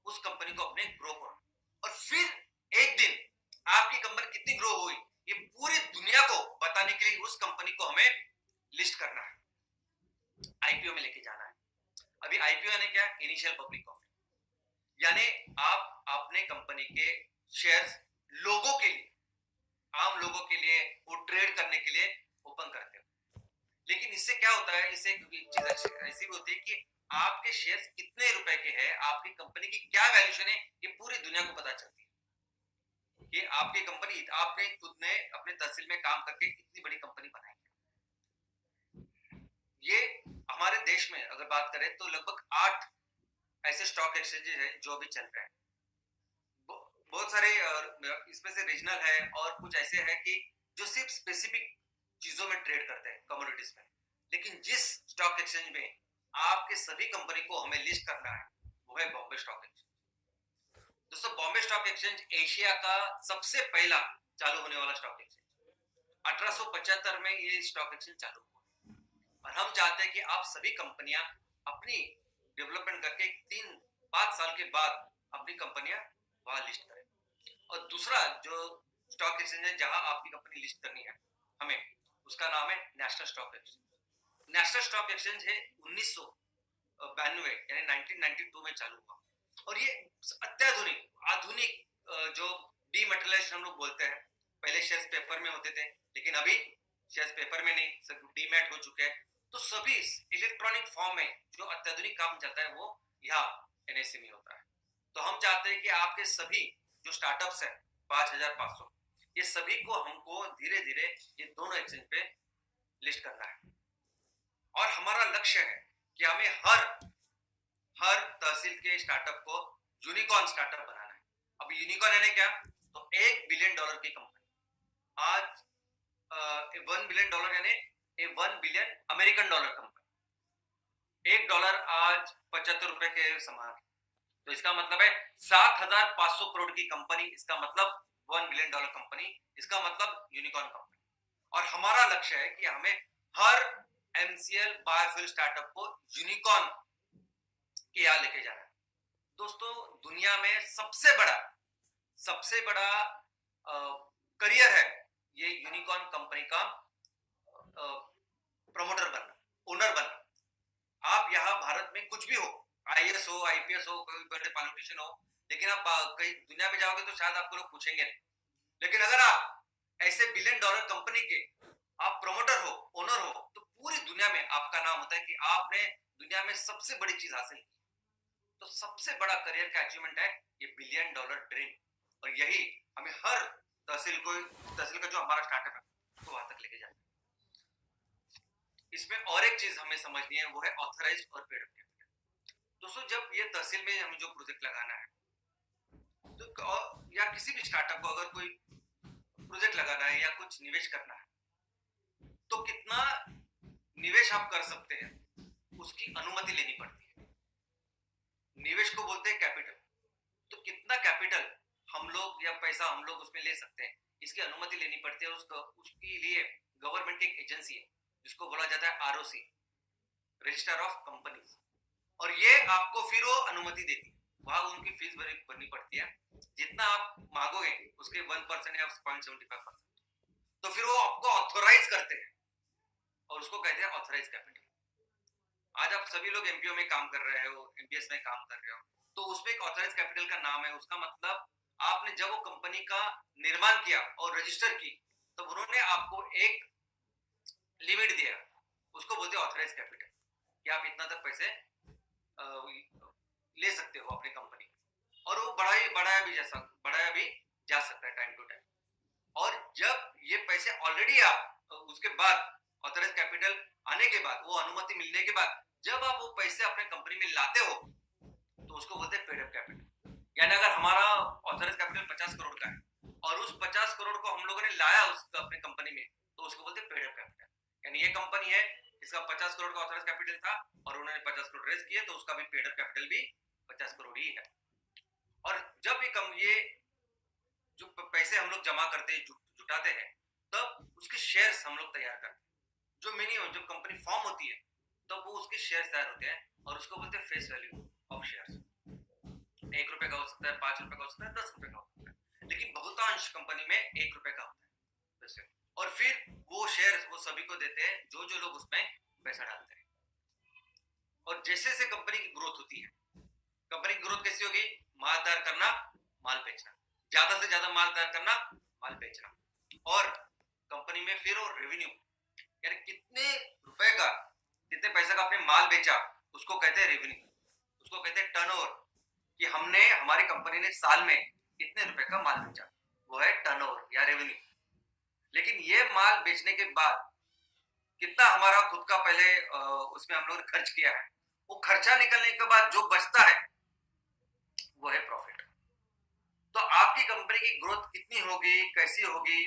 उस कंपनी को अपने ग्रो करो। और फिर एक दिन आपकी कंपनी कितनी ग्रो हुई ये पूरी दुनिया को बताने के लिए उस कंपनी को हमें लिस्ट करना है, IPO में लेके जाना है। अभी IPO यानी क्या? इनिशियल पब्लिक ऑफर, यानी आप अपने कंपनी के शेयर्स लोगों के लिए, आम लोगों के लिए वो ट्रेड करने के लिए ओपन करते हो। लेकिन इससे क्या होता है, इससे चीज ऐसी भी होती है कि आपके शेयर्स कितने रुपए के हैं, आपकी कंपनी की क्या वैल्यूएशन है, ये पूरी दुनिया को पता चलती है कि आपकी कंपनी, आपने खुद ने अपने तहसील में काम करके कितनी बड़ी कंपनी बनाई है। ये हमारे देश में अगर बात करें तो लगभग 8 ऐसे स्टॉक एक्सचेंजेस हैं जो अभी चल रहे हैं। बहुत सारे इसमें से रीजनल है और कुछ ऐसे हैं कि जो सिर्फ स्पेसिफिक चीजों में ट्रेड करते हैं, कमोडिटीज में। लेकिन जिस स्टॉक एक्सचेंज में आपके सभी कंपनी को हमें लिस्ट करना है, वो है बॉम्बे स्टॉक एक्सचेंज। दोस्तों बॉम्बे स्टॉक एक्सचेंज एशिया का सबसे पहला चालू होने वाला स्टॉक एक्सचेंज, 1875 में ये स्टॉक एक्सचेंज चालू हुआ। और हम चाहते हैं कि आप सभी कंपनियां अपनी डेवलपमेंट करके 3-5 साल के बाद अपनी कंपनियां वहां लिस्ट करें। और दूसरा जो स्टॉक एक्सचेंज है जहां आपकी कंपनी लिस्ट करनी है हमें, उसका नाम है national stock exchange. National stock exchange है 1992 यानी 1992 में चालू हुआ। और ये अत्याधुनिक आधुनिक जो डीमैटेरियलाइजेशन हम लोग बोलते हैं, पहले शेयर्स पेपर में होते थे लेकिन अभी शेयर्स पेपर में नहीं, सब डीमैट हो चुके हैं। तो सभी इलेक्ट्रॉनिक फॉर्म में जो अत्याधुनिक काम चलता है वो यहाँ एनएससी में होता है। तो हम चाहते हैं कि आपके सभी जो स्टार्टअप्स हैं 5500, ये सभी को हमको धीरे धीरे ये दोनों एक्सचेंज पे लिस्ट करना है। और हमारा लक्ष्य है कि हमें हर तहसील के स्टार्टअप को यूनिकॉर्न स्टार्टअप बनाना है। अब यूनिकॉर्न यानी क्या? तो $1 बिलियन की कंपनी। आज $1 बिलियन यानी $1 बिलियन अमेरिकन डॉलर कंपनी। $1 आज 75 रुपए के समान। तो इसका मतलब है 7500 करोड़ की कंपनी, इसका मतलब $1 बिलियन कंपनी, इसका मतलब यूनिकॉर्न कंपनी। और हमारा लक्ष्य है कि हमें हर एमसीएल बायोफ्यूल स्टार्टअप को यूनिकॉर्न के यहाँ लेके जाना है। दोस्तों दुनिया में सबसे बड़ा करियर है ये यूनिकॉर्न कंपनी का प्रमोटर बनना, ओनर बनना। आप यहाँ भारत में कुछ भी हो, आईएएस हो, आईपीएस हो, कोई बड़े पॉलिटिशियन हो, लेकिन आप कहीं दुनिया में जाओगे तो शायद आपको लोग पूछेंगे नहीं। लेकिन अगर आप ऐसे $1 बिलियन कंपनी के आप प्रमोटर हो, ओनर हो, तो पूरी दुनिया में आपका नाम होता है कि आपने दुनिया में सबसे बड़ी चीज हासिल की। तो सबसे बड़ा करियर का अचीवमेंट है ये $1 बिलियन ड्रीम। और यही हमें हर तहसील का जो हमारा स्टार्टअप है उसको वहां तक लेके जाना है। इसमें और एक चीज हमें समझनी है, वो है ऑथराइज्ड और पेड अप कैपिटल। दोस्तों जब ये तहसील में हमें जो प्रोजेक्ट लगाना है तो या किसी भी स्टार्टअप को अगर कोई प्रोजेक्ट लगाना है या कुछ निवेश करना है, तो कितना निवेश आप कर सकते हैं उसकी अनुमति लेनी पड़ती है। निवेश को बोलते हैं कैपिटल। तो कितना कैपिटल हम लोग या पैसा हम लोग उसमें ले सकते हैं, इसकी अनुमति लेनी पड़ती है। उसके लिए गवर्नमेंट की एक एजेंसी है जिसको बोला जाता है आरओसी, रजिस्टर ऑफ कंपनीज। और ये आपको फिर वो अनुमति देती है, वहां उनकी फीस भरनी पड़ती है। जितना आप मांगोगे उसके 1% या 0.75%। तो फिर वो आपको ऑथोराइज करते हैं और उसको कहते हैं ऑथराइज कैपिटल। आज आप सभी लोग एमपीओ में काम कर रहे हो, एमपीएस में काम कर रहे हो, तो उसमें एक ऑथराइज कैपिटल का नाम है। उसका मतलब आपने जब वो कंपनी का निर्माण किया और रजिस्टर की, तो उन्होंने आपको एक लिमिट दिया, उसको बोलते हैं ऑथराइज कैपिटल, कि आप इतना तक पैसे ले सकते हो अपनी कंपनी। और वो बढ़ाया भी जा सकता है टाइम टू टाइम। और जब ये पैसे ऑलरेडी आप उसके बाद ऑथराइज कैपिटल आने के बाद, वो अनुमति मिलने के बाद जब आप वो पैसे अपने कंपनी में लाते हो तो उसको बोलते हैं पेड अप कैपिटल। यानी अगर हमारा ऑथराइज कैपिटल 50 करोड़ का है और उस 50 करोड़ को हम लोगों ने लाया उसका अपने कंपनी में, तो उसको बोलते हैं पेड अप कैपिटल। यानी ये कंपनी है, इसका 50 करोड़ का ऑथराइज कैपिटल था और उन्होंने 50 करोड़ रेज किए, तो उसका भी पेड अप कैपिटल भी 50 करोड़ ही है। और जब ये जो पैसे हम लोग जमा करते हैं, जुटाते हैं, तब उसके शेयर्स हम लोग तैयार करते हैं। जो मिनिमम जब कंपनी फॉर्म होती है तब वो उसके शेयर्स तैयार होते हैं और उसको बोलते हैं फेस वैल्यू ऑफ शेयर्स। ₹1 का हो सकता है, ₹5 का हो सकता है, ₹10 का हो सकता है, लेकिन बहुतांश कंपनी में ₹1 का होता है वैसे। और फिर वो शेयर्स वो सभी को देते हैं जो लोग उसमें पैसा डालते हैं। और जैसे जैसे कंपनी की ग्रोथ होती है, कंपनी की ग्रोथ कैसी होगी? माल तैयार करना, माल बेचना, ज्यादा से ज्यादा माल तैयार करना, माल बेचना। और कंपनी में फिर वो रेवेन्यू, यानी कितने पैसे का आपने माल बेचा, उसको कहते हैं रेवेन्यू, उसको कहते हैं टर्नओवर, कि हमारी कंपनी ने साल में इतने रुपए का माल बेचा, वो है टर्नओवर या रेवेन्यू। लेकिन ये माल बेचने के बाद कितना हमारा खुद का पहले उसमें हम लोगों ने खर्च किया है, वो खर्चा निकलने के बाद जो बचता है वो है प्रॉफिट। तो आपकी कंपनी की ग्रोथ कितनी होगी, कैसी होगी,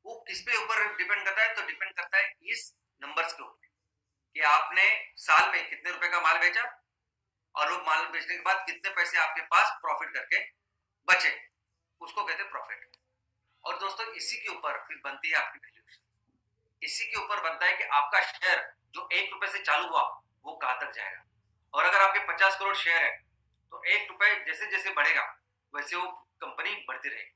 वो किस पे ऊपर डिपेंड करता है? तो डिपेंड करता है इस नंबर्स के ऊपर, कि आपने साल में कितने रुपए का माल बेचा और वो माल बेचने के बाद कितने पैसे आपके पास प्रॉफिट करके बचे, उसको कहते हैं प्रॉफिट। और दोस्तों इसी के ऊपर फिर बनती है आपकी वैल्यूएशन, इसी के ऊपर बनता है कि आपका शेयर जो 1 रुपए से चालू हुआ वो कहां तक जाएगा। और अगर आपके 50 करोड़ शेयर है तो 1 रुपए जैसे जैसे बढ़ेगा वैसे वो कंपनी बढ़ती रहेगी।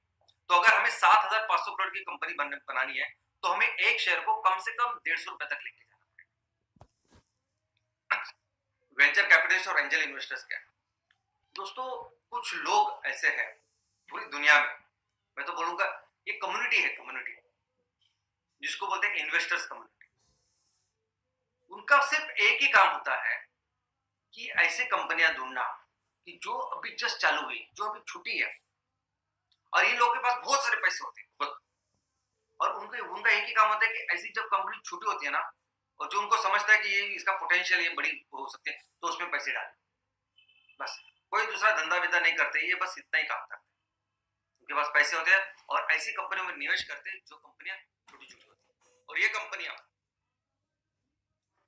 तो अगर हमें 7,500 करोड़ की कंपनी बनानी है तो हमें एक शेयर को कम से कम 150 रुपए तक लेके जाना पड़ेगा। वेंचर कैपिटलिस्ट और एंजल इन्वेस्टर्स क्या है दोस्तों, कुछ लोग ऐसे हैं पूरी दुनिया में, मैं तो बोलूंगा ये कम्युनिटी है, कम्युनिटी जिसको बोलते हैं इन्वेस्टर्स कम्युनिटी। उनका सिर्फ एक ही काम होता है कि ऐसे कंपनियां ढूंढना कि जो अभी जस्ट चालू हुई, जो अभी छुट्टी है, और इन लोगों के पास बहुत सारे पैसे होते हैं और उनके उनका एक ही काम होता है कि ऐसी जब कंपनी छुट्टी होती है ना, और जो उनको समझता है कि ये इसका पोटेंशियल ये बड़ी हो सकती है तो उसमें पैसे डालें, बस कोई दूसरा धंधा विधा नहीं करते, ये बस इतना ही काम करते हैं। उनके पास पैसे होते हैं और ऐसी कंपनियों में निवेश करते हैं जो कंपनियां छोटी छोटी होती है। और ये कंपनियां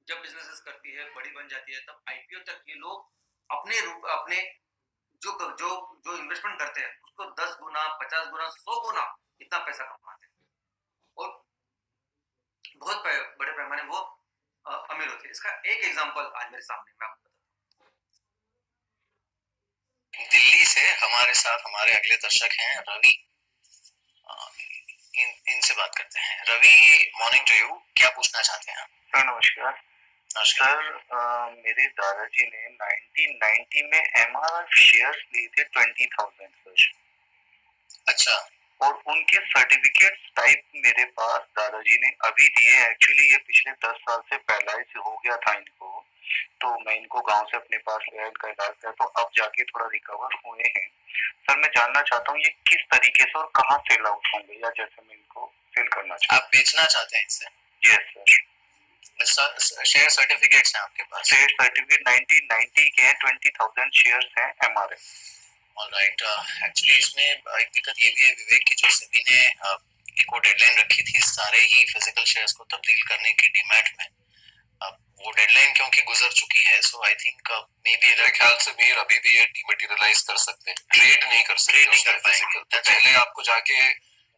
जब बिजनेसेस करती है, बड़ी बन जाती है, तब आईपीओ तक ये लोग अपने जो जो जो इन्वेस्टमेंट करते हैं उसको 10 गुना, 50 गुना, 100 गुना इतना पैसा कमाते हैं और बहुत बड़े पैमाने वो अमीर होते हैं। इसका एक एग्जांपल आज मेरे सामने मैं आपको बताता हूँ। दिल्ली से हमारे साथ हमारे अगले दर्शक हैं रवि। इनसे बात करते हैं। रवि, मॉर्निंग टू यू, क्या पूछना चाहते हैं? सर नमस्कार। सर मेरे दादाजी ने 1990 में एमआरएफ शेयर्स लिए थे 20,000 सर। अच्छा। और उनके सर्टिफिकेट टाइप मेरे पास दादाजी ने अभी दिए। एक्चुअली ये पिछले 10 साल से पहले से हो गया था इनको, तो मैं इनको गांव से अपने पास ले आया, इनका इलाज किया, तो अब जाके थोड़ा रिकवर हुए हैं। सर मैं जानना चाहता हूँ ये किस तरीके से और कहाँ सेल आउट होंगे, या जैसे मैं इनको सेल करना चाहता हूँ। आप बेचना चाहते हैं इसे? Yes sir. शेयर सर्टिफिकेट्स हैं आपके पास? शेयर सर्टिफिकेट 1990 के हैं, 20,000 शेयर्स हैं एमआरएफ। ऑलराइट। एक्चुअली इसमें एक दिक्कत ये भी है विवेक कि जो सेबी ने एक वो डेडलाइन रखी थी सारे ही फिजिकल शेयर्स को तब्दील करने की डीमैट में, वो डेडलाइन क्योंकि गुजर चुकी है, सो आई थिंक मे बी मेरे ख्याल से भी अभी भी ये डीमैटेरियलाइज कर सकते हैं, ट्रेड नहीं कर सकते। पहले आपको जाके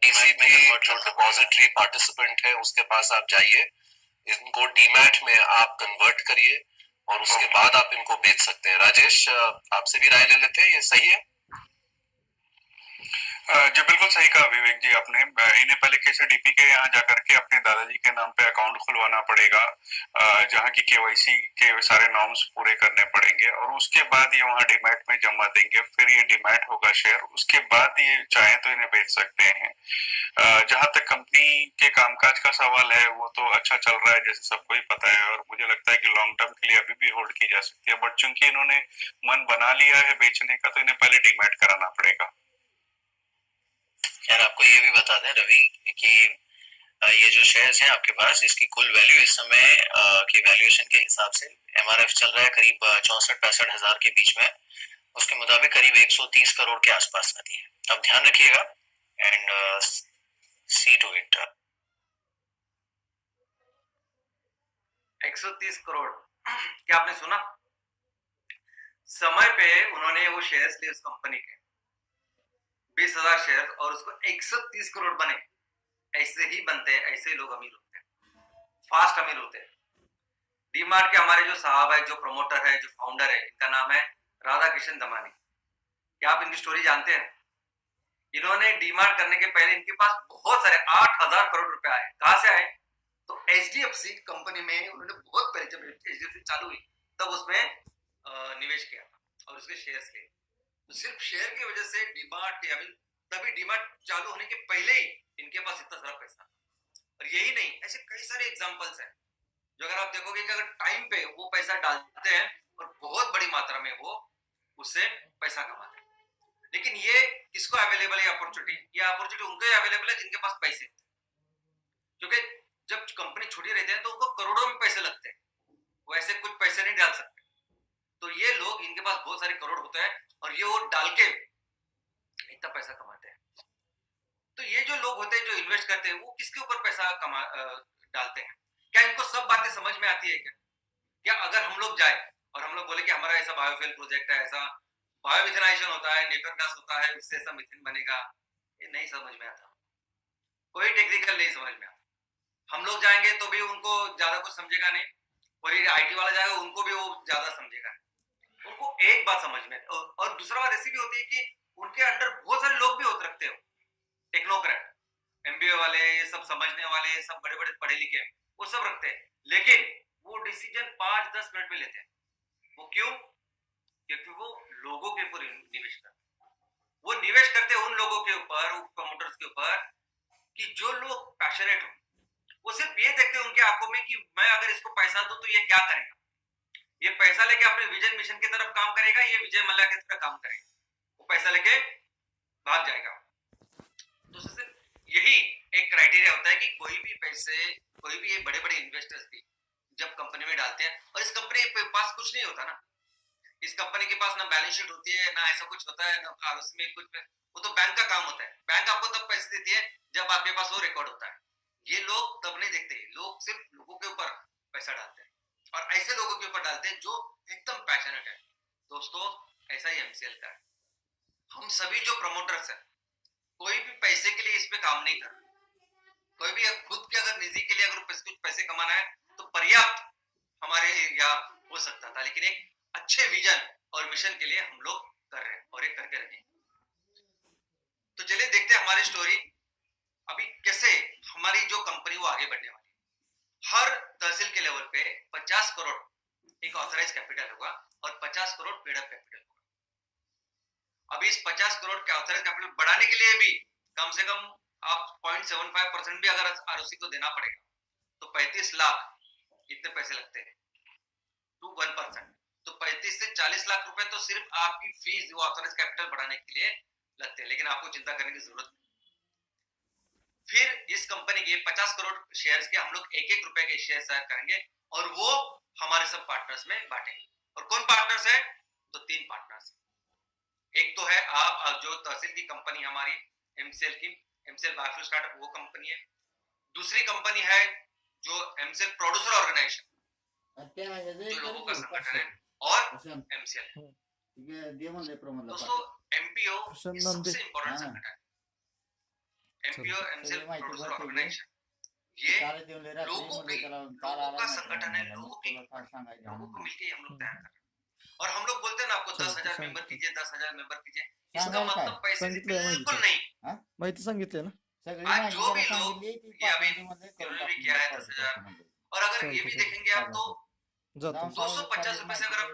डीसी में जो डिपॉजिटरी पार्टिसिपेंट है उसके पास आप जाइए, इनको डीमैट में आप कन्वर्ट करिए और उसके बाद आप इनको बेच सकते हैं। राजेश, आपसे भी राय ले लेते हैं, ये सही है? जी बिल्कुल सही कहा विवेक जी आपने। इन्हें पहले केसीडीपी के यहाँ जाकर के अपने दादाजी के नाम पे अकाउंट खुलवाना पड़ेगा, जहाँ की केवाईसी के सारे नॉर्म्स पूरे करने पड़ेंगे, और उसके बाद ये वहाँ डीमैट में जमा देंगे, फिर ये डीमैट होगा शेयर, उसके बाद ये चाहे तो इन्हें बेच सकते हैं। जहां तक कंपनी के कामकाज का सवाल है वो तो अच्छा चल रहा है जैसे सबको ही पता है, और मुझे लगता है कि लॉन्ग टर्म के लिए अभी भी होल्ड की जा सकती है, बट चूंकि इन्होंने मन बना लिया है बेचने का तो इन्हें पहले डीमैट कराना पड़ेगा। यार आपको ये भी बता दें रवि कि ये जो शेयर्स हैं आपके पास, इसकी कुल वैल्यू इस समय की वैल्यूएशन के हिसाब से एमआरएफ चल रहा है करीब 64-65 हजार के बीच में, उसके मुताबिक करीब 130 करोड़ के आसपास आती है। अब ध्यान रखिएगा and see to it. 130 crore क्या आपने सुना? समय पे उन्होंने वो शेयर्स लिए उस कंपनी के 20,000 शेयर और उसको 130 करोड़ बने। ऐसे ही बनते हैं, ऐसे ही लोग अमीर होते हैं, फास्ट अमीर होते हैं। डीमार्ट के हमारे जो साहब है, जो प्रमोटर है, जो फाउंडर है, इनका नाम है राधा किशन दमानी। क्या आप इनकी स्टोरी जानते हैं? इन्होंने डीमार्ट करने के पहले इनके पास बहुत सारे 8,000 करोड़ रुपए आए। कहां से आए? तो एचडीएफसी कंपनी में उन्होंने बहुत पहले जब एचडीएफसी चालू हुई तब उसमें निवेश किया और उसके शेयर्स लिए। तो सिर्फ शेयर की वजह से डीमार्ट के तभी डीमार्ट चालू होने के पहले ही इनके पास इतना सारा पैसा। और यही नहीं, ऐसे कई सारे एग्जांपल्स हैं जो अगर आप देखोगे कि अगर टाइम पे वो पैसा डालते हैं और बहुत बड़ी मात्रा में वो उससे पैसा कमाते हैं। लेकिन ये किसको अवेलेबल है अपॉर्चुनिटी? ये अपॉर्चुनिटी उनको अवेलेबल है जिनके पास पैसे, क्योंकि जब कंपनी छोटी रहती है तो उनको करोड़ों में पैसे लगते हैं, वो ऐसे कुछ पैसे नहीं डाल सकते। तो ये लोग, इनके पास बहुत सारे करोड़ होते हैं और ये वो डाल के इतना पैसा कमाते हैं। तो ये जो लोग होते हैं जो इन्वेस्ट करते हैं वो किसके ऊपर पैसा डालते हैं? क्या इनको सब बातें समझ में आती है क्या? क्या अगर हम लोग जाए और हम लोग बोले कि हमारा ऐसा बायोफ्यूल प्रोजेक्ट है, ऐसा बायोमिथेनाइजेशन होता है, नेपियर गैस होता है, उससे ऐसा मीथेन बनेगा, ये नहीं समझ में आता, कोई टेक्निकल नहीं समझ में आता। हम लोग जाएंगे तो भी उनको ज्यादा कुछ समझेगा नहीं, कोई आईटी वाला जाएगा उनको भी वो ज्यादा समझेगा नहीं। उनको एक बात समझ में, और दूसरा बात ऐसी भी होती है कि उनके अंडर बहुत सारे लोग भी होते रखते हो, टेक्नोक्रेट, एमबीए वाले, ये सब समझने वाले, सब बड़े बड़े पढ़े लिखे, वो सब रखते हैं, लेकिन वो डिसीजन 5-10 मिनट में लेते हैं। वो क्यों? क्योंकि वो लोगों के ऊपर निवेश करते, वो निवेश करते हैं उन लोगों के ऊपर, प्रमोटर्स के ऊपर, कि जो लोग पैशनेट हो। वो सिर्फ ये देखते हैं उनके आंखों में कि मैं अगर इसको पैसा दूं तो ये क्या करेगा, ये पैसा लेके अपने विजन मिशन की तरफ काम करेगा, ये विजय मल्ल्या की तरफ काम करेगा, वो पैसा लेके भाग जाएगा। तो सिर्फ यही एक क्राइटेरिया होता है कि कोई भी ये बड़े बड़े इन्वेस्टर्स भी जब कंपनी में डालते हैं, और इस कंपनी के पास कुछ नहीं होता ना, इस कंपनी के पास ना बैलेंस शीट होती है, ना ऐसा कुछ होता है, ना उसमें कुछ, वो तो बैंक का काम होता है। बैंक आपको तब पैसे देती है जब आपके पास वो रिकॉर्ड होता है। ये लोग तब नहीं देखते, लोग सिर्फ लोगों के ऊपर पैसा डालते हैं, और ऐसे लोगों के ऊपर डालते हैं जो एकदम पैशनेट है। दोस्तों, ऐसा ही एमसीएल का है। हम सभी जो प्रमोटर्स हैं, कोई भी पैसे के लिए इस पे काम नहीं कर रहा, कोई भी खुद के अगर निजी के लिए अगर कुछ पैसे कमाना है तो पर्याप्त हमारे यहाँ हो सकता था, लेकिन एक अच्छे विजन और मिशन के लिए हम लोग कर रहे हैं और एक करके रखेंगे। तो चलिए देखते हैं हमारी स्टोरी अभी कैसे हमारी जो कंपनी वो आगे बढ़ने वाली है। हर तहसील के लेवल पे 50 करोड़ एक ऑथराइज कैपिटल होगा और 50 करोड़ पेड अप कैपिटल होगा। अभी इस 50 करोड़ के ऑथराइज कैपिटल बढ़ाने के लिए भी कम से कम आप 0.75% भी अगर आरओसी को देना पड़ेगा तो 35 लाख इतने पैसे लगते हैं टू 1%। तो 35 से 40 लाख रुपए तो सिर्फ आपकी फीस वो ऑथराइज कैपिटल बढ़ाने के लिए लगते हैं, लेकिन आपको चिंता करने की जरूरत नहीं। फिर इस कंपनी के 50 करोड़ शेयर्स के हम लोग 1-1 रुपए के शेयर शेयर करेंगे और वो हमारे सब पार्टनर्स में बांटेंगे। और कौन पार्टनर्स है? तो 3 पार्टनर्स। एक तो है आप जो तहसील की कंपनी हमारी एमसीएल की, एमसीएल बायोफ्यूल स्टार्टअप, वो कंपनी है। दूसरी कंपनी है जो एमसीएल प्रोड्यूसर ऑर्गेनाइजेशन, जो लोगों का संगठन है, और एमसीएल। दोस्तों, एमपीओ सबसे इंपॉर्टेंट संगठन है। एमपीओ एमसीएल प्रोड्यूसर ऑर्गेनाइजेशन ये लोगों का संगठन है, लोगों को मिलके हम लोग तैयार कर रहे हैं। और हम लोग बोलते हैं ना आपको 10,000 मेंबर कीजिए, 10,000 मेंबर कीजिए, इसका मतलब पैसे बिल्कुल नहीं। माहिती सांगितले ना, आज जो भी लोग ये अभी इन्होंने भी किया है 10,000, और अगर ये भी देखेंगे आप तो 250 रुपए से अगर आप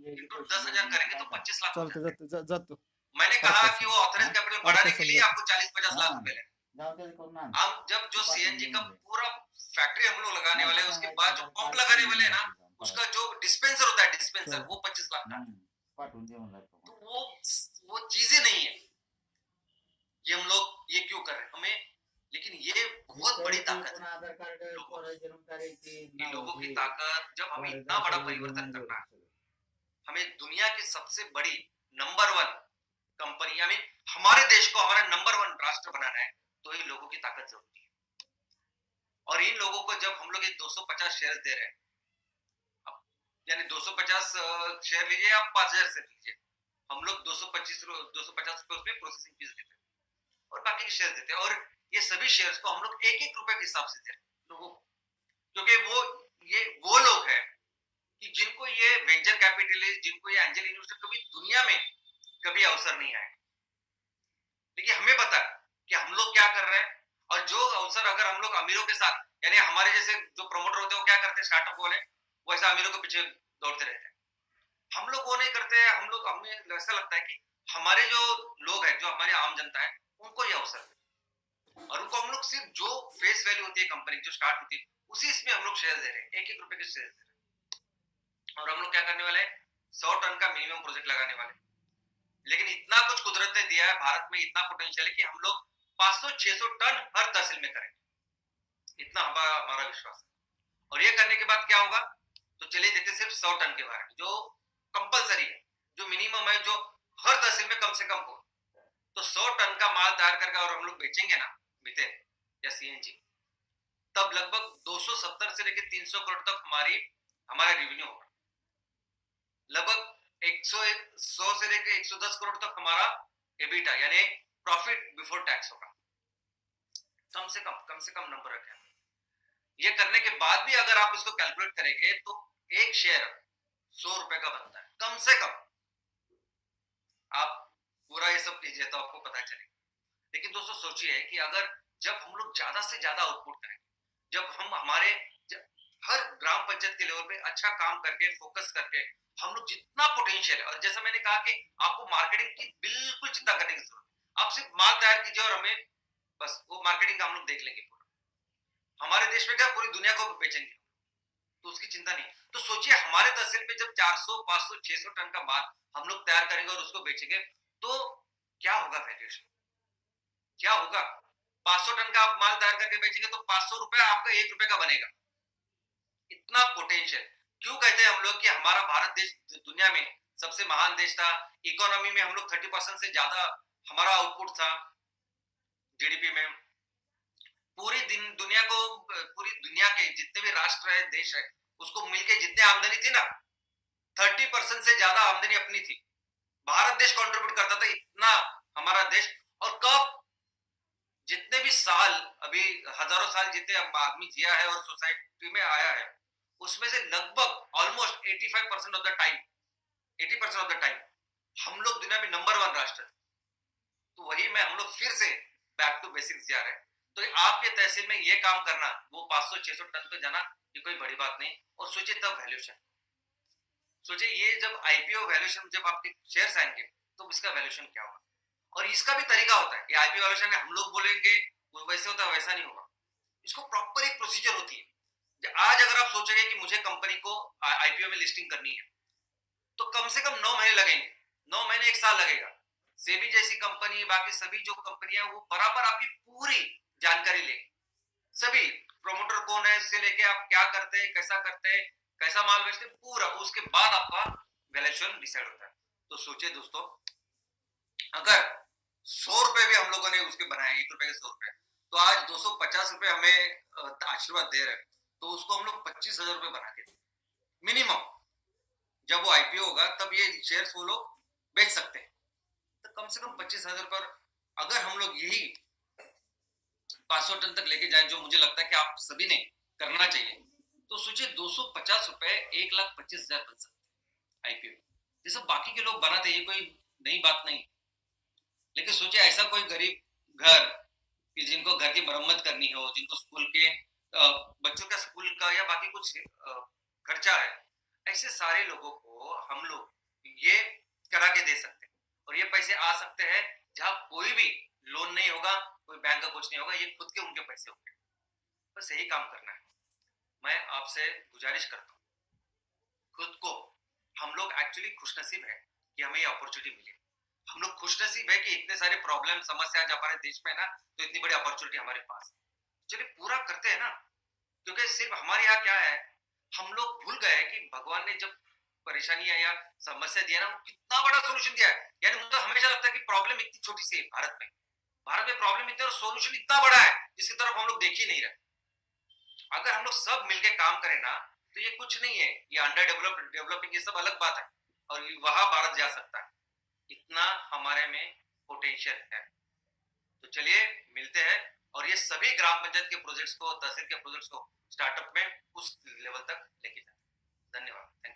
इंटू 10,000 करेंगे तो 25 लाख हो जाते हैं। जातो मैंने कहा कि वो ऑथराइज कैपिटल बढ़ाने के लिए आपको 40-50 लाख रुपए लेंगे। हम जब जो सीएनजी का पूरा फैक्ट्री हम लोग लगाने वाले हैं, उसके बाद जो पंप लगाने वाले हैं ना, उसका जो डिस्पेंसर होता है, डिस्पेंसर, वो 25 लाख का। तो वो चीजें नहीं है। ये हम लोग ये क्यों कर रहे हैं हमें, लेकिन ये बहुत बड़ी ताकत है लोगों की ताकत। जब हमें इतना बड़ा परिवर्तन करना है, हमें दुनिया की सबसे बड़ी नंबर 1 कंपनी, आई मीन हमारे देश को हमारा नंबर 1 राष्ट्र बनाना है, तो इन लोगों की ताकत जरूरी है। और इन लोगों को जब हम लोग ये 250 शेयर दे रहे हैं, यानी 250 शेयर लीजिए आप 5,000 शेयर लीजिए, हम लोग 250 रुपए उसमें प्रोसेसिंग फीस देते हैं और बाकी के शेयर देते हैं। और ये सभी शेयर्स को हम लोग 1-1 रुपए के हिसाब से दे रहे हैं लोगों को, क्योंकि वो लोग हैं कि जिनको ये वेंचर कैपिटलिस्ट, जिनको ये एंजल इन्वेस्टर कभी दुनिया में कभी अवसर नहीं आए, लेकिन हमें पता है कि हम लोग क्या कर रहे हैं। और जो अवसर अगर हम लोग अमीरों के साथ, यानी हमारे जैसे जो प्रमोटर होते हैं, वो क्या करते हैं, स्टार्टअप वाले, वो ऐसा अमीरों के पीछे दौड़ते रहते हैं। हम लोग वो नहीं करते हैं। हमें ऐसा लगता है कि हमारे जो लोग हैं, जो हमारी आम जनता है, उनको ये अवसर है, और उनको हम लोग सिर्फ जो फेस वैल्यू होती है कंपनी जो स्टार्ट होती है, उसी इसमें हम लोग शेयर दे रहे हैं, 1-1 रुपए के शेयर दे रहे हैं। और हम लोग क्या करने वाले हैं, 100 टन का मिनिमम प्रोजेक्ट लगाने वाले। लेकिन इतना कुछ कुदरत ने दिया है, भारत में इतना पोटेंशियल है कि हम लोग 500-600 टन हर तहसील में करेंगे, इतना हमारा विश्वास है। और ये करने के बाद क्या होगा, तो चलिए देखते सिर्फ 100 टन के बारे में, जो कंपलसरी है, जो मिनिमम है, जो हर तहसील में कम से कम हो। तो 100 टन का माल तैयार करके और हम लोग बेचेंगे ना मीथेन या सीएनजी, तब लगभग 270 से लेकर 300 करोड़ तक हमारी हमारा रेवेन्यू होगा। लगभग 100 से लेकर 110 करोड़ तक हमारा एबिटा यानी प्रॉफिट बिफोर टैक्स होगा। कम से कम नंबर रखें। ये करने के बाद भी अगर आप इसको कैलकुलेट करेंगे तो एक शेयर 100 रुपए का बनता है कम से कम। आप पूरा ये सब कीजिए तो आपको पता चलेगा। लेकिन दोस्तों सोचिए कि अगर जब हम लोग ज्यादा से ज्यादा आउटपुट करें, जब हम हमारे हर ग्राम पंचायत के लेवल पे अच्छा काम करके फोकस करके हम लोग जितना पोटेंशियल है, और जैसा मैंने कहा कि आपको मार्केटिंग की बिल्कुल चिंता करने की जरूरत है। आप सिर्फ माल तैयार कीजिए और हमें बस वो मार्केटिंग हम लोग देख लेंगे। पूरा हमारे देश में क्या पूरी दुनिया को बेचेंगे तो उसकी चिंता नहीं। तो सोचिए हमारे तहसील में जब 400 500 600 टन का माल हम लोग तैयार करेंगे और उसको बेचेंगे तो क्या होगा वैल्यूएशन, क्या होगा। 500 टन का आप माल तैयार करके बेचेंगे तो 500 रुपए आपका 1 रुपए का बनेगा। इतना पोटेंशियल। क्यों कहते हैं हम लोग कि हमारा भारत देश दुनिया में सबसे महान देश था। इकोनॉमी में हम लोग 30% से ज्यादा हमारा आउटपुट था जीडीपी में। पूरी दुनिया को, पूरी दुनिया के जितने भी राष्ट्र है देश है उसको मिलके जितने आमदनी थी ना 30% से ज्यादा आमदनी अपनी थी। भारत देश कंट्रीब्यूट करता था इतना हमारा देश। और कब जितने भी साल अभी हजारों साल जितने आदमी जिया है और सोसाइटी में आया है उसमें से लगभग almost 85% of the time 80% of the time हम लोग दुनिया में नंबर 1 राष्ट्र है। तो वही में हम लोग फिर से बैक टू बेसिक्स जा रहे हैं। तो आपके तहसील में ये काम करना, वो 500-600 टन पे जाना ये कोई बड़ी बात नहीं। और सोचिए तब वैल्यूएशन, सोचिए ये जब आईपीओ वैल्यूएशन जब आपके शेयर्स आएंगे तो इसका वैल्यूएशन क्या होगा। और इसका भी तरीका होता है। ये आईपीओ वैल्यूएशन हम लोग बोलेंगे वो वैसे होता है वैसा नहीं होगा। इसको प्रॉपर एक प्रोसीजर होती है। आज अगर आप सोचेंगे कि मुझे कंपनी को आईपीओ में लिस्टिंग करनी है तो कम से कम 9 महीने लगेंगे, 9 महीने 1 साल लगेगा। सेबी जैसी कंपनी बाकी सभी जो कंपनियां वो बराबर आपकी पूरी जानकारी लेंगे। सभी प्रोमोटर कौन है से लेके आप क्या करते हैं, कैसा करते हैं, कैसा माल बेचते हैं, पूरा उसके बाद आपका वैल्यूएशन डिसाइड होता है। तो सोचिए दोस्तों अगर 100 रुपए भी हम लोगों ने उसके बनाए 1 रुपए के 100 रुपए तो आज 250 रुपए हमें आशीर्वाद दे रहे हैं तो उसको हम लोग 25,000 रुपए बना के मिनिमम जब वो आईपीओ होगा तब ये शेयर्स वो लोग बेच सकते हैं। तो कम से कम 25,000 पर अगर हम लोग यही 500 टन तक लेके जाए जो मुझे लगता है कि आप सभी ने करना चाहिए तो सोचिए 250 रुपए 1,25,000 बन सकते आईपीओ। जैसे बाकी के लोग बनाते ये कोई नई बात नहीं। लेकिन सोचिए ऐसा कोई गरीब घर कि जिनको घर की मरम्मत करनी हो, जिनको स्कूल के बच्चों का स्कूल का या बाकी कुछ खर्चा है, ऐसे सारे लोगों को हम लोग ये करा के दे सकते हैं। और ये पैसे आ सकते हैं जहां कोई भी लोन नहीं होगा, कोई बैंक का कुछ नहीं होगा, ये खुद के उनके पैसे होंगे। बस यही काम करना है। मैं आपसे गुजारिश करता हूँ खुद को, हम लोग एक्चुअली खुशनसीब है कि हमें ये अपॉर्चुनिटी मिली। हम लोग खुशनसीब है कि इतने सारे प्रॉब्लम समस्या आज हमारे देश में है ना तो इतनी बड़ी अपॉर्चुनिटी हमारे पास। चलिए पूरा करते हैं ना। क्योंकि सिर्फ हमारे यहाँ क्या है, हम लोग भूल गए कि भगवान ने जब परेशानी या समस्या दिया ना कितना बड़ा सोल्यूशन दिया है। यानी मुझे हमेशा लगता है कि प्रॉब्लम इतनी छोटी सी है भारत में प्रॉब्लम इतनी और सोल्यूशन इतना बड़ा है जिसकी तरफ हम लोग देख ही नहीं रहे। अगर हम लोग सब मिलके काम करें ना तो ये कुछ नहीं है, ये अंडर डेवलपिंग ये सब अलग बात है और वहां भारत जा सकता है। इतना हमारे में पोटेंशियल है। तो चलिए मिलते हैं और ये सभी ग्राम पंचायत के प्रोजेक्ट्स को, तहसील के प्रोजेक्ट्स को स्टार्टअप में उस लेवल तक लेके जाए। धन्यवाद। Thank you.